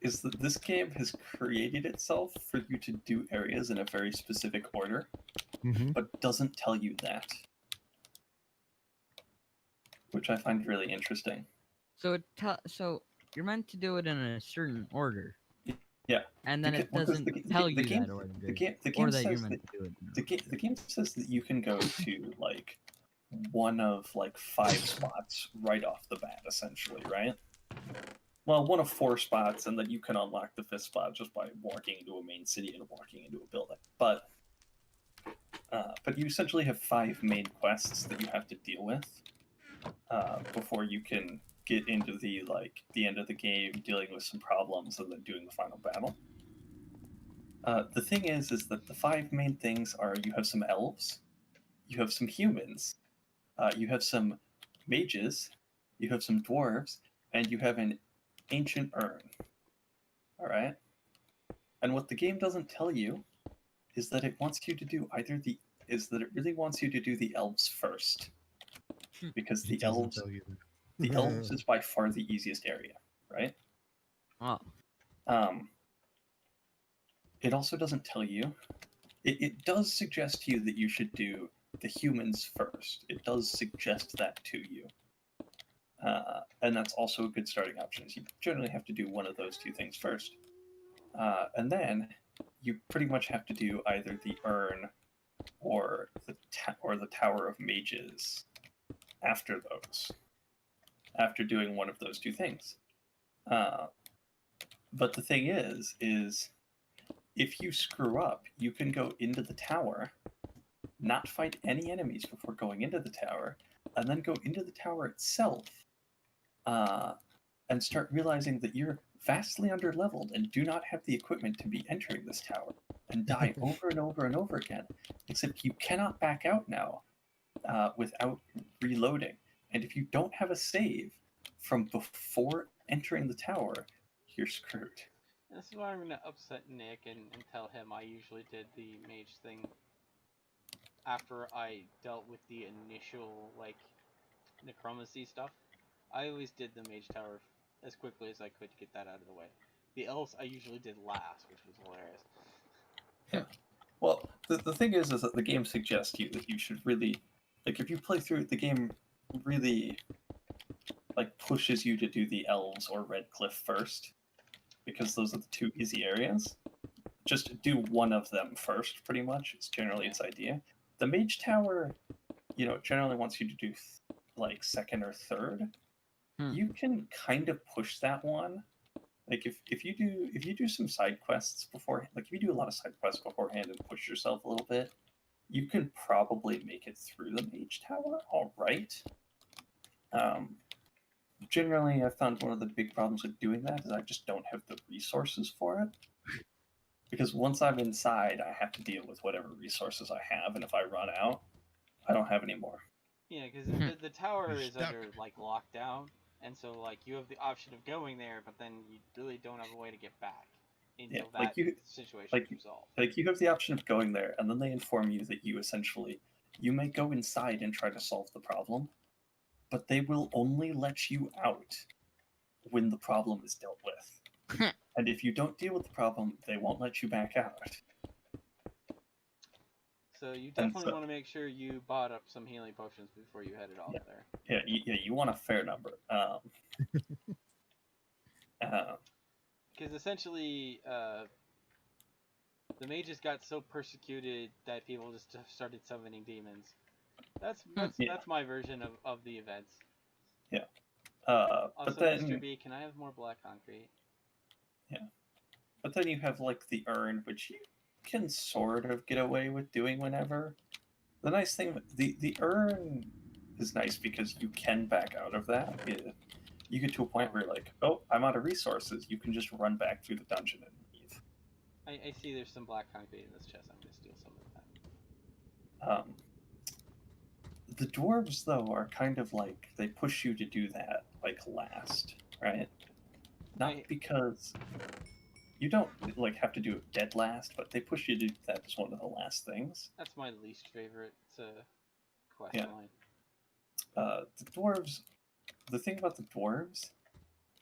Speaker 4: is that this game has created itself for you to do areas in a very specific order, but doesn't tell you that, which I find really interesting.
Speaker 2: So so you're meant to do it in a certain order.
Speaker 4: Yeah.
Speaker 2: And then it doesn't tell you that order.
Speaker 4: The game
Speaker 2: or that
Speaker 4: says
Speaker 2: you're meant to do it.
Speaker 4: The game says that you can go to like one of like 5 spots right off the bat, essentially, right? Well, one of 4 spots, and then you can unlock the 5th spot just by walking into a main city and walking into a building. But you essentially have 5 main quests that you have to deal with before you can get into the end of the game, dealing with some problems, and then doing the final battle. The thing is that the 5 main things are: you have some elves, you have some humans, you have some mages, you have some dwarves, and you have an ancient urn. All right. And what the game doesn't tell you is that it wants you to do it really wants you to do the elves first, because the elves is by far the easiest area, right?
Speaker 2: Oh.
Speaker 4: It also doesn't tell you. It does suggest to you that you should do the humans first. It does suggest that to you. And that's also a good starting option. You generally have to do one of those 2 things first. And then you pretty much have to do either the urn or the Tower of Mages after those. After doing one of those 2 things. But the thing is if you screw up, you can go into the tower, not fight any enemies before going into the tower, and then go into the tower itself, and start realizing that you're vastly underleveled and do not have the equipment to be entering this tower, and die over and over and over again. Except you cannot back out now without reloading. And if you don't have a save from before entering the tower, you're screwed.
Speaker 1: This is why I'm going to upset Nick and tell him I usually did the mage thing after I dealt with the initial, like, necromancy stuff. I always did the mage tower as quickly as I could to get that out of the way. The elves I usually did last, which was hilarious.
Speaker 4: Yeah. Well, the thing is that the game suggests to you that you should really, like, if you play through it, the game really, like, pushes you to do the elves or Red Cliff first, because those are the 2 easy areas. Just do one of them first, pretty much. It's generally its idea. The Mage Tower, generally wants you to do like 2nd or 3rd. You can kind of push that one. Like if you do some side quests before, like if you do a lot of side quests beforehand and push yourself a little bit, you can probably make it through the Mage Tower all right. Generally, I found one of the big problems with doing that is I just don't have the resources for it. Because once I'm inside, I have to deal with whatever resources I have, and if I run out, I don't have any more.
Speaker 1: Yeah, because the tower is under, like, lockdown, and so, like, you have the option of going there, but then you really don't have a way to get back until that situation is resolved.
Speaker 4: Like, you have the option of going there, and then they inform you that you may go inside and try to solve the problem, but they will only let you out when the problem is dealt with. And if you don't deal with the problem, they won't let you back out.
Speaker 1: So you definitely want to make sure you bought up some healing potions before you headed off there.
Speaker 4: Yeah, you want a fair number.
Speaker 1: Because essentially, the mages got so persecuted that people just started summoning demons. That's my version of the events.
Speaker 4: Yeah.
Speaker 1: Also,
Speaker 4: but then,
Speaker 1: Mr. B, can I have more black concrete?
Speaker 4: Yeah. But then you have, like, the urn, which you can sort of get away with doing whenever. The nice thing, the urn is nice because you can back out of that. You get to a point where you're like, oh, I'm out of resources. You can just run back through the dungeon and leave.
Speaker 1: I see there's some black concrete in this chest. I'm going to steal some of that.
Speaker 4: The dwarves, though, are kind of like, they push you to do that, like, last, right? Not because you don't, like, have to do it dead last, but they push you to do that as one of the last things.
Speaker 1: That's my least favorite quest line.
Speaker 4: the dwarves. The thing about the dwarves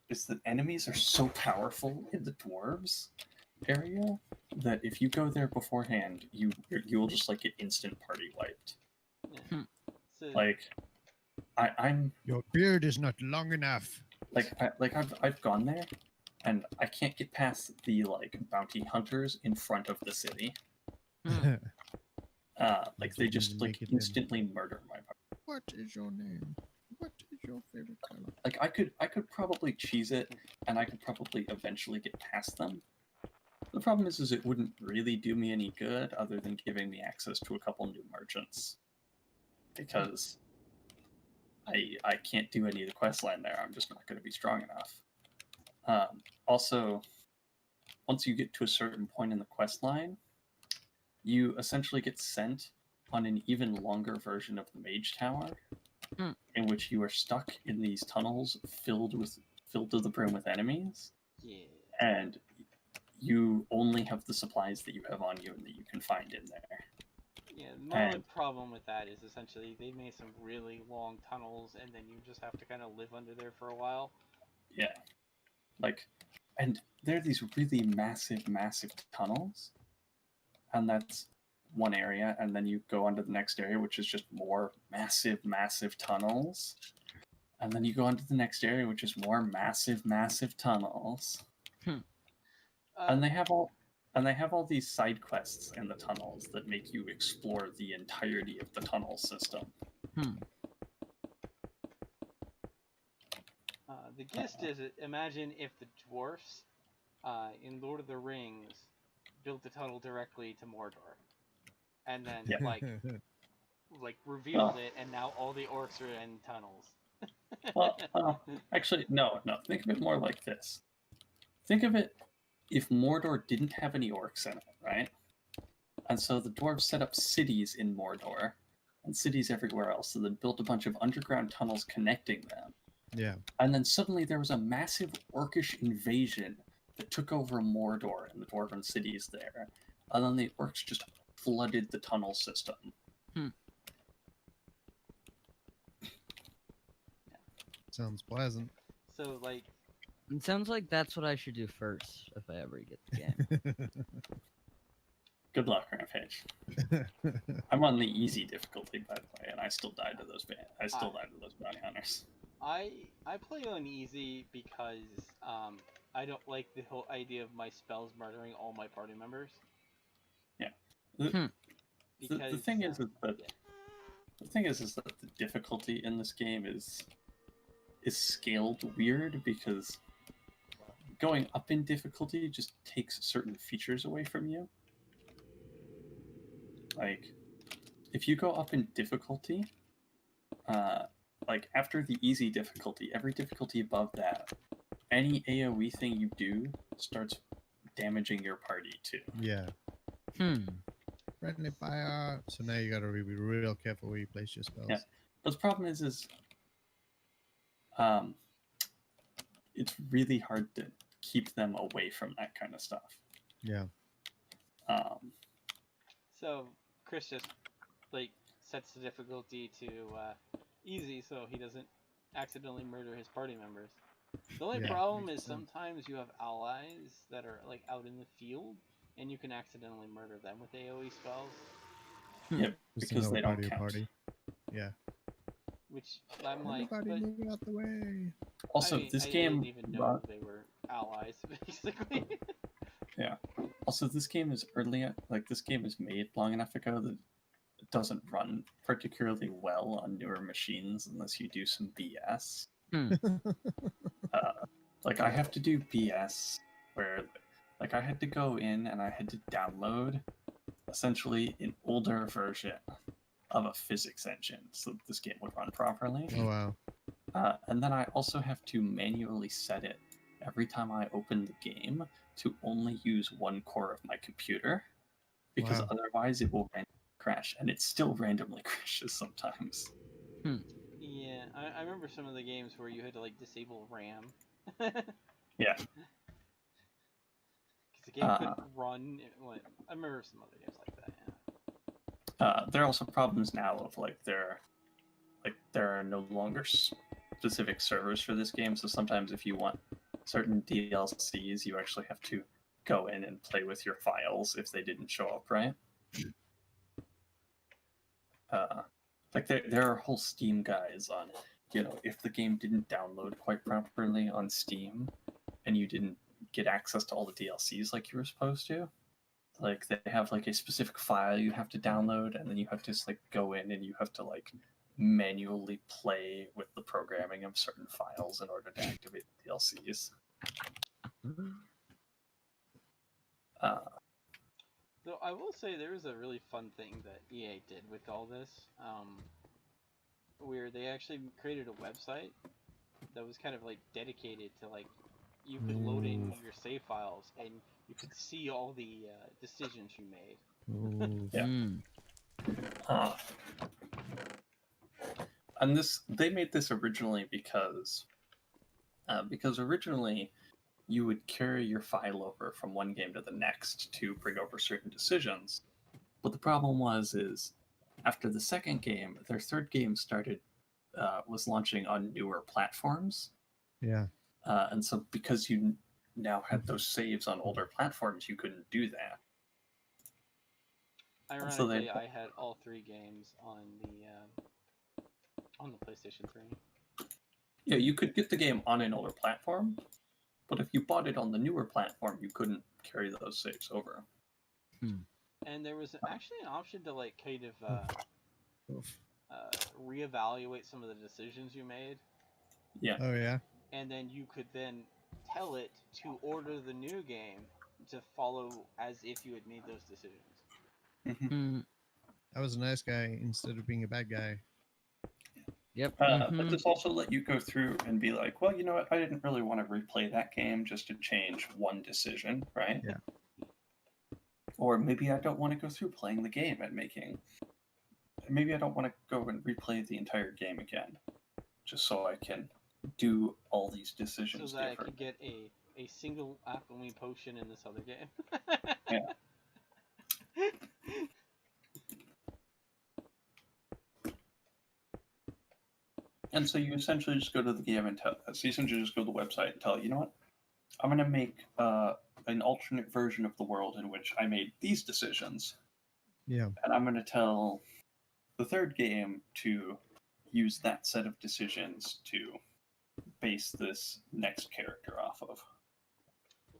Speaker 4: is that enemies are so powerful in the dwarves area that if you go there beforehand, you will just like get instant party wiped.
Speaker 1: Yeah. So,
Speaker 4: Like, I'm
Speaker 3: Your beard is not long enough.
Speaker 4: I've gone there, and I can't get past the like bounty hunters in front of the city. Like they just like instantly murder my party.
Speaker 3: What is your name? What is your favorite color?
Speaker 4: Like I could probably cheese it, and I could probably eventually get past them. The problem is it wouldn't really do me any good other than giving me access to a couple new merchants, because I can't do any of the quest line there. I'm just not going to be strong enough. Also, once you get to a certain point in the quest line, you essentially get sent on an even longer version of the Mage Tower, in which you are stuck in these tunnels filled to the brim with enemies.
Speaker 1: yeah.
Speaker 4: And you only have the supplies that you have on you and that you can find in there.
Speaker 1: Yeah, my only problem with that is essentially they made some really long tunnels, and then you just have to kind of live under there for a while.
Speaker 4: Yeah. Like, and there are these really massive tunnels, and that's one area, and then you go on to the next area, which is just more massive tunnels, and then you go on to the next area, which is more massive tunnels. And they have all these side quests in the tunnels that make you explore the entirety of the tunnel system.
Speaker 1: The gist is, imagine if the dwarfs in Lord of the Rings built a tunnel directly to Mordor, and then like revealed it, and now all the orcs are in tunnels.
Speaker 4: Actually, no. Think of it more like this. Think of it if Mordor didn't have any orcs in it, right? And so the dwarves set up cities in Mordor and cities everywhere else, so they built a bunch of underground tunnels connecting them.
Speaker 3: Yeah.
Speaker 4: And then suddenly there was a massive orcish invasion that took over Mordor and the dwarven cities there. And then the orcs just flooded the tunnel system.
Speaker 3: Sounds pleasant.
Speaker 1: So, like...
Speaker 2: It sounds like that's what I should do first if I ever get the game.
Speaker 4: Good luck, Rampage. I'm on the easy difficulty, by the way, and I still died to those bounty hunters.
Speaker 1: I play on easy because I don't like the whole idea of my spells murdering all my party members.
Speaker 4: Yeah. The thing is that the difficulty in this game is scaled weird, because going up in difficulty just takes certain features away from you. Like, if you go up in difficulty, like after the easy difficulty, every difficulty above that, any AoE thing you do starts damaging your party too.
Speaker 3: Yeah. Friendly fire. So now you gotta be real careful where you place your spells.
Speaker 4: Yeah. But the problem is it's really hard to keep them away from that kind of stuff.
Speaker 3: Yeah.
Speaker 1: So Chris just like sets the difficulty to easy so he doesn't accidentally murder his party members. The only problem is sometimes you have allies that are like out in the field, and you can accidentally murder them with AoE spells.
Speaker 4: Yeah, because they don't count.
Speaker 3: Party. Yeah.
Speaker 1: Which I'm like,
Speaker 3: everybody move out the way.
Speaker 4: Also,
Speaker 1: I
Speaker 4: this
Speaker 1: I
Speaker 4: game
Speaker 1: didn't even know they were allies, basically.
Speaker 4: Yeah. Also, this game is this game is made long enough ago that it doesn't run particularly well on newer machines unless you do some BS. Like, I have to do BS where, like, I had to go in and I had to download essentially an older version of a physics engine so that this game would run properly.
Speaker 3: Oh, wow.
Speaker 4: And then I also have to manually set it every time I open the game to only use one core of my computer, because otherwise it will randomly crash, and it still randomly crashes sometimes.
Speaker 1: Yeah, I remember some of the games where you had to like disable RAM.
Speaker 4: Yeah.
Speaker 1: Because the game couldn't run. I remember some other games like that. Yeah.
Speaker 4: There are also problems now of like there are no longer specific servers for this game, so sometimes if you want certain DLCs, you actually have to go in and play with your files if they didn't show up right. Like there are whole Steam guides on, if the game didn't download quite properly on Steam and you didn't get access to all the DLCs like you were supposed to, like they have like a specific file you have to download, and then you have to just like go in and you have to like manually play with the programming of certain files in order to activate the DLCs.
Speaker 1: Though I will say there was a really fun thing that EA did with all this, where they actually created a website that was kind of like dedicated to like you could load in your save files and you could see all the decisions you made.
Speaker 4: Yeah. And they made this originally because originally you would carry your file over from one game to the next to bring over certain decisions. But the problem is after the second game, their third game was launching on newer platforms.
Speaker 3: Yeah.
Speaker 4: And so because you now had those saves on older platforms, you couldn't do that.
Speaker 1: Ironically, I had all 3 games on the PlayStation 3.
Speaker 4: Yeah, you could get the game on an older platform, but if you bought it on the newer platform, you couldn't carry those saves over.
Speaker 1: And there was actually an option to like kind of reevaluate some of the decisions you made.
Speaker 4: Yeah.
Speaker 3: Oh yeah.
Speaker 1: And then you could then tell it to order the new game to follow as if you had made those decisions.
Speaker 4: Mm-hmm.
Speaker 3: I was a nice guy instead of being a bad guy.
Speaker 2: Yep.
Speaker 4: But this also let you go through and be like, well, you know what? I didn't really want to replay that game just to change one decision, right?
Speaker 3: Yeah.
Speaker 4: Or maybe I don't want to go through playing the game and maybe I don't want to go and replay the entire game again, just so I can do all these decisions.
Speaker 1: So that I could get a single alchemy potion in this other game.
Speaker 4: Yeah. And so you essentially just go to the game and go to the website and tell, you know what, I'm going to make an alternate version of the world in which I made these decisions.
Speaker 3: Yeah.
Speaker 4: And I'm going to tell the third game to use that set of decisions to base this next character off of.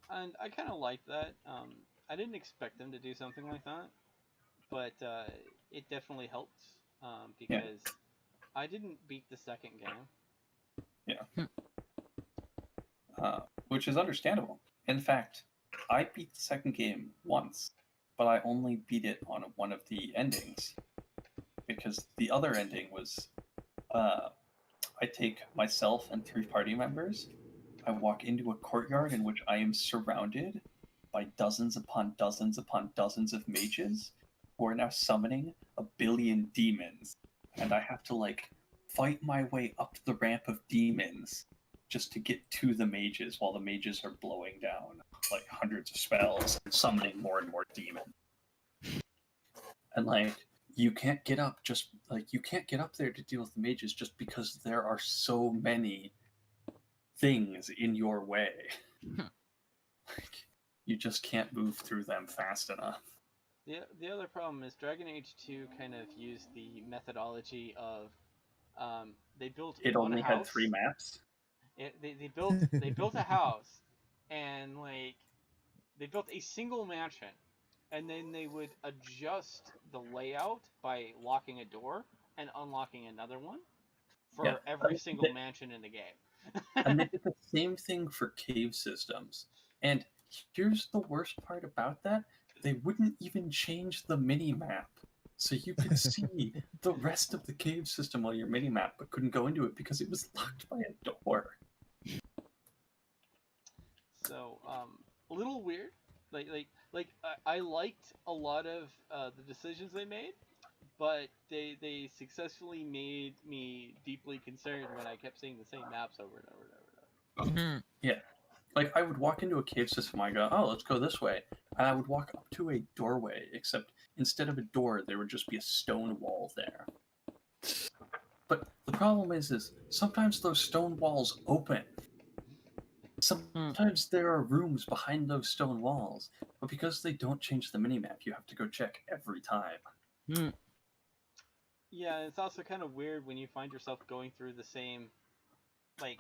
Speaker 1: And I kind of like that. I didn't expect them to do something like that, but it definitely helped because I didn't beat the second game.
Speaker 4: Yeah. Which is understandable. In fact, I beat the second game once, but I only beat it on one of the endings. Because the other ending was, I take myself and 3 party members, I walk into a courtyard in which I am surrounded by dozens upon dozens upon dozens of mages who are now summoning a billion demons. And I have to, like, fight my way up the ramp of demons just to get to the mages while the mages are blowing down, like, hundreds of spells and summoning more and more demons. And, like, you can't get up there to deal with the mages just because there are so many things in your way. Like, you just can't move through them fast enough.
Speaker 1: The other problem is Dragon Age 2 kind of used the methodology of they built
Speaker 4: it
Speaker 1: one
Speaker 4: only
Speaker 1: house.
Speaker 4: Had 3 maps.
Speaker 1: They built a house, and like they built a single mansion, and then they would adjust the layout by locking a door and unlocking another one for every single mansion in the game.
Speaker 4: And they did the same thing for cave systems. And here's the worst part about that. They wouldn't even change the mini-map. So you could see the rest of the cave system on your mini-map, but couldn't go into it because it was locked by a door.
Speaker 1: So, a little weird. I liked a lot of the decisions they made, but they successfully made me deeply concerned when I kept seeing the same maps over and over and over and over.
Speaker 4: Yeah. Like, I would walk into a cave system, I go, oh, let's go this way. And I would walk up to a doorway, except instead of a door, there would just be a stone wall there. But the problem is sometimes those stone walls open. Sometimes there are rooms behind those stone walls, but because they don't change the minimap, you have to go check every time.
Speaker 1: Yeah, it's also kind of weird when you find yourself going through the same, like,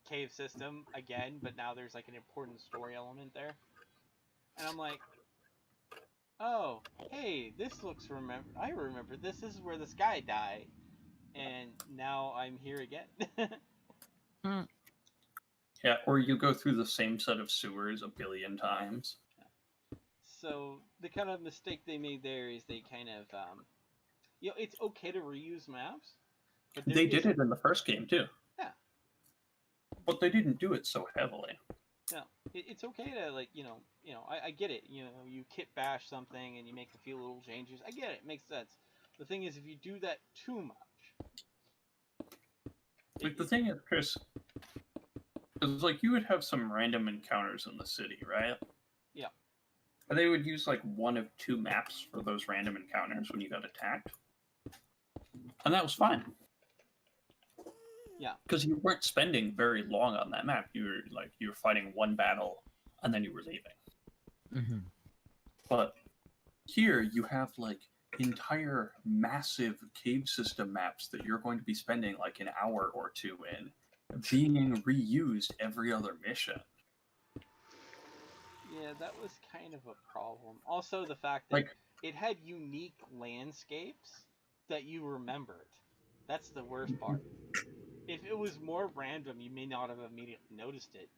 Speaker 1: cave system again, but now there's, like, an important story element there. And I'm like, oh, hey, this looks I remember this is where this guy died. And now I'm here again.
Speaker 4: Yeah, or you go through the same set of sewers a billion times.
Speaker 1: So the kind of mistake they made there is they kind of, it's okay to reuse maps, but
Speaker 4: they did it in the first game too.
Speaker 1: Yeah.
Speaker 4: But they didn't do it so heavily.
Speaker 1: No, it's okay to, like, I get it. You kit bash something and you make a few little changes. I get it. It makes sense. The thing is, if you do that too much,
Speaker 4: like the thing is, Chris, is like you would have some random encounters in the city, right?
Speaker 1: Yeah.
Speaker 4: And they would use like one of two maps for those random encounters when you got attacked, and that was fine.
Speaker 1: Yeah.
Speaker 4: Because you weren't spending very long on that map. You were fighting one battle and then you were leaving.
Speaker 2: Mm-hmm.
Speaker 4: But here you have like entire massive cave system maps that you're going to be spending like an hour or two in, being reused every other mission.
Speaker 1: Yeah, that was kind of a problem. Also, the fact that it had unique landscapes that you remembered. That's the worst part. If it was more random, you may not have immediately noticed it.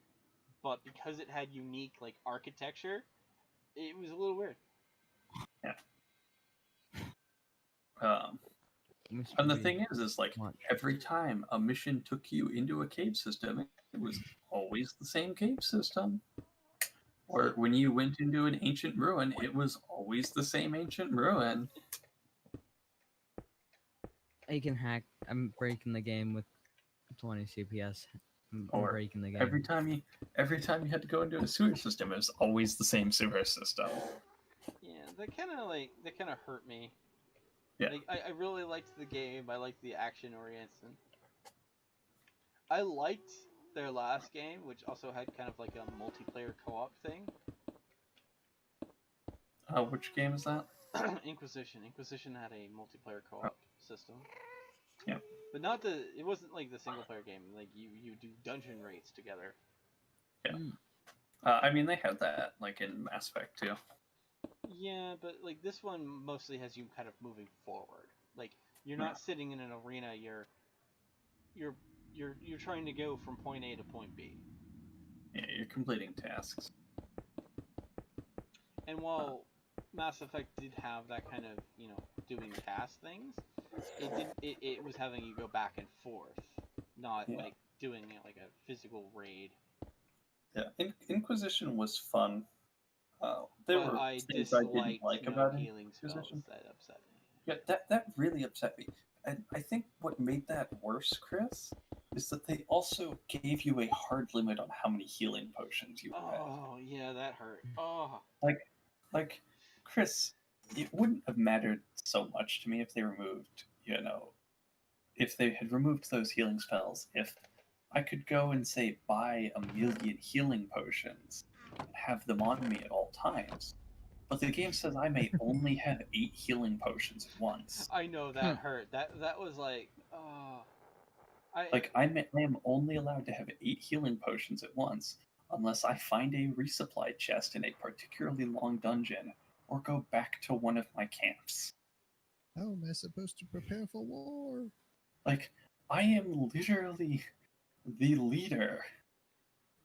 Speaker 1: But because it had unique, like, architecture, it was a little weird.
Speaker 4: Yeah. And the thing is like every time a mission took you into a cave system, it was always the same cave system. Or when you went into an ancient ruin, it was always the same ancient ruin.
Speaker 2: You can hack. I'm breaking the game with 20 CPS. I'm breaking the game.
Speaker 4: Every time you had to go into a sewer system, it was always the same sewer system.
Speaker 1: Yeah, that kind of hurt me.
Speaker 4: Yeah.
Speaker 1: Like, I really liked the game. I liked the action oriented. I liked their last game, which also had kind of like a multiplayer co-op thing.
Speaker 4: Which game is that?
Speaker 1: Inquisition. Inquisition had a multiplayer co-op system.
Speaker 4: Yeah.
Speaker 1: But it wasn't like the single player game. Like, you do dungeon raids together.
Speaker 4: Yeah. I mean, they had that like in Mass Effect too.
Speaker 1: Yeah, but like this one mostly has you kind of moving forward. Like, you're not sitting in an arena. You're trying to go from point A to point B.
Speaker 4: Yeah, you're completing tasks.
Speaker 1: And while Mass Effect did have that kind of, doing task things, it was having you go back and forth, not like doing like a physical raid.
Speaker 4: Yeah, Inquisition was fun.
Speaker 1: I
Speaker 4: things I didn't like about
Speaker 1: healing
Speaker 4: Inquisition.
Speaker 1: That upset me.
Speaker 4: Yeah, that really upset me. And I think what made that worse, Chris, is that they also gave you a hard limit on how many healing potions you had.
Speaker 1: Oh, yeah, that hurt. Oh.
Speaker 4: Like, Chris, it wouldn't have mattered so much to me if they removed, if they had removed those healing spells. If I could go and, say, buy 1,000,000 healing potions and have them on me at all times. But the game says I may only have 8 healing potions at once.
Speaker 1: I know that hurt. That was like,
Speaker 4: I am only allowed to have 8 healing potions at once, unless I find a resupply chest in a particularly long dungeon, or go back to one of my camps.
Speaker 3: How am I supposed to prepare for war?
Speaker 4: Like, I am literally the leader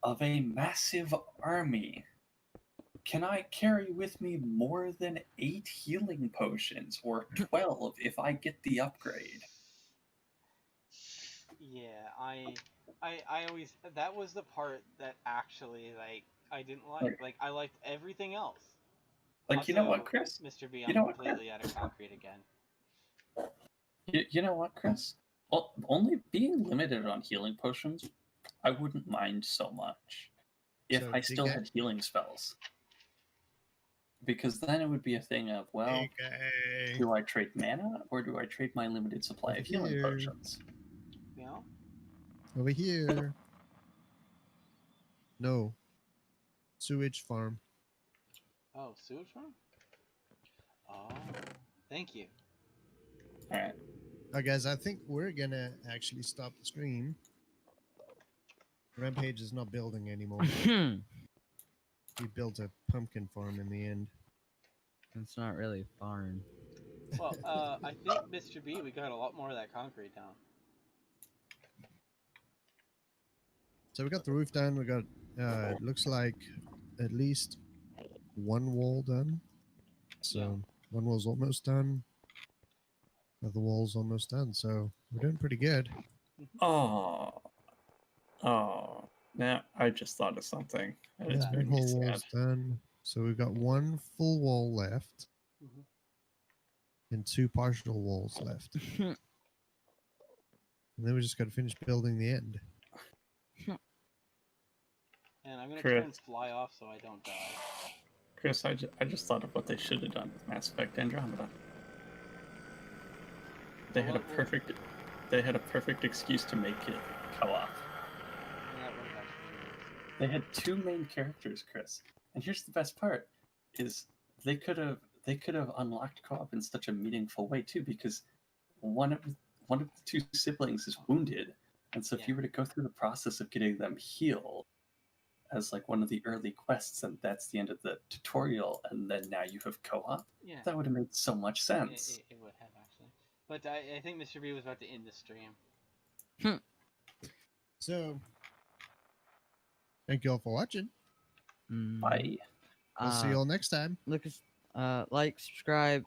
Speaker 4: of a massive army. Can I carry with me more than 8 healing potions, or 12 if I get the upgrade?
Speaker 1: Yeah, I always, that was the part that actually, like, I didn't like. Like, I liked everything else.
Speaker 4: Like,
Speaker 1: also,
Speaker 4: you know what, Chris?
Speaker 1: Mr. B, I'm completely out of concrete again.
Speaker 4: You know what, Chris? Well, only being limited on healing potions, I wouldn't mind so much if I still had healing spells. because then it would be a thing of, well,
Speaker 3: Okay.
Speaker 4: do I trade mana or do I trade my limited supply of healing
Speaker 3: Here.
Speaker 4: potions?
Speaker 1: You know?
Speaker 3: Over here. No. Sewage farm.
Speaker 1: Oh, sewage farm? Oh, thank you.
Speaker 4: All right.
Speaker 3: Guys, I think we're gonna actually stop the stream. Rampage is not building anymore. He built a pumpkin farm in the end.
Speaker 2: It's not really a farm.
Speaker 1: Well, I think, Mr. B, we got a lot more of that concrete down.
Speaker 3: So we got the roof done. We got, it looks like at least one wall done. So
Speaker 1: Yeah.
Speaker 3: one wall's almost done. Another wall's almost done. So we're doing pretty good.
Speaker 4: Oh. Now I just thought of something. And
Speaker 3: Yeah,
Speaker 4: it's
Speaker 3: that
Speaker 4: made me
Speaker 3: whole
Speaker 4: sad.
Speaker 3: wall's done. So we've got one full wall left
Speaker 1: Mhm.
Speaker 3: and two partial walls left. And then we just got to finish building the end.
Speaker 1: And I'm gonna
Speaker 4: Chris.
Speaker 1: turn fly off so I don't die.
Speaker 4: Chris, I just thought of what they should have done with Mass Effect Andromeda. They had a perfect excuse to make it co-op.
Speaker 1: Yeah, that would have actually been nice.
Speaker 4: They had two main characters, Chris. And here's the best part is they could have unlocked co-op in such a meaningful way too, because one of the two siblings is wounded. And so if you were to go through the process of getting them healed as like one of the early quests, and that's the end of the tutorial, and then now you have co-op,
Speaker 1: Yeah.
Speaker 4: that would have made so much sense.
Speaker 1: It would have actually. But I think Mr. B was about to end the stream.
Speaker 3: So thank you all for watching.
Speaker 4: Bye.
Speaker 3: We'll see you all next time.
Speaker 2: Lucas, like, subscribe.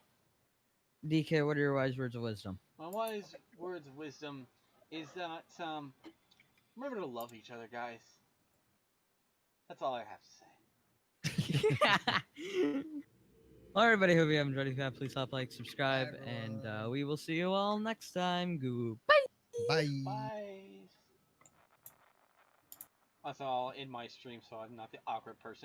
Speaker 2: DK, what are your wise words of wisdom?
Speaker 1: My wise words of wisdom is that remember to love each other, guys. That's all I have to say.
Speaker 2: Well, everybody, hope you have enjoyed. If you have, please stop, like, subscribe,
Speaker 3: Bye,
Speaker 2: and
Speaker 3: everyone.
Speaker 2: we will see you all next time. Goodbye.
Speaker 3: Bye.
Speaker 1: Bye. Also, I'll end my stream so I'm not the awkward person.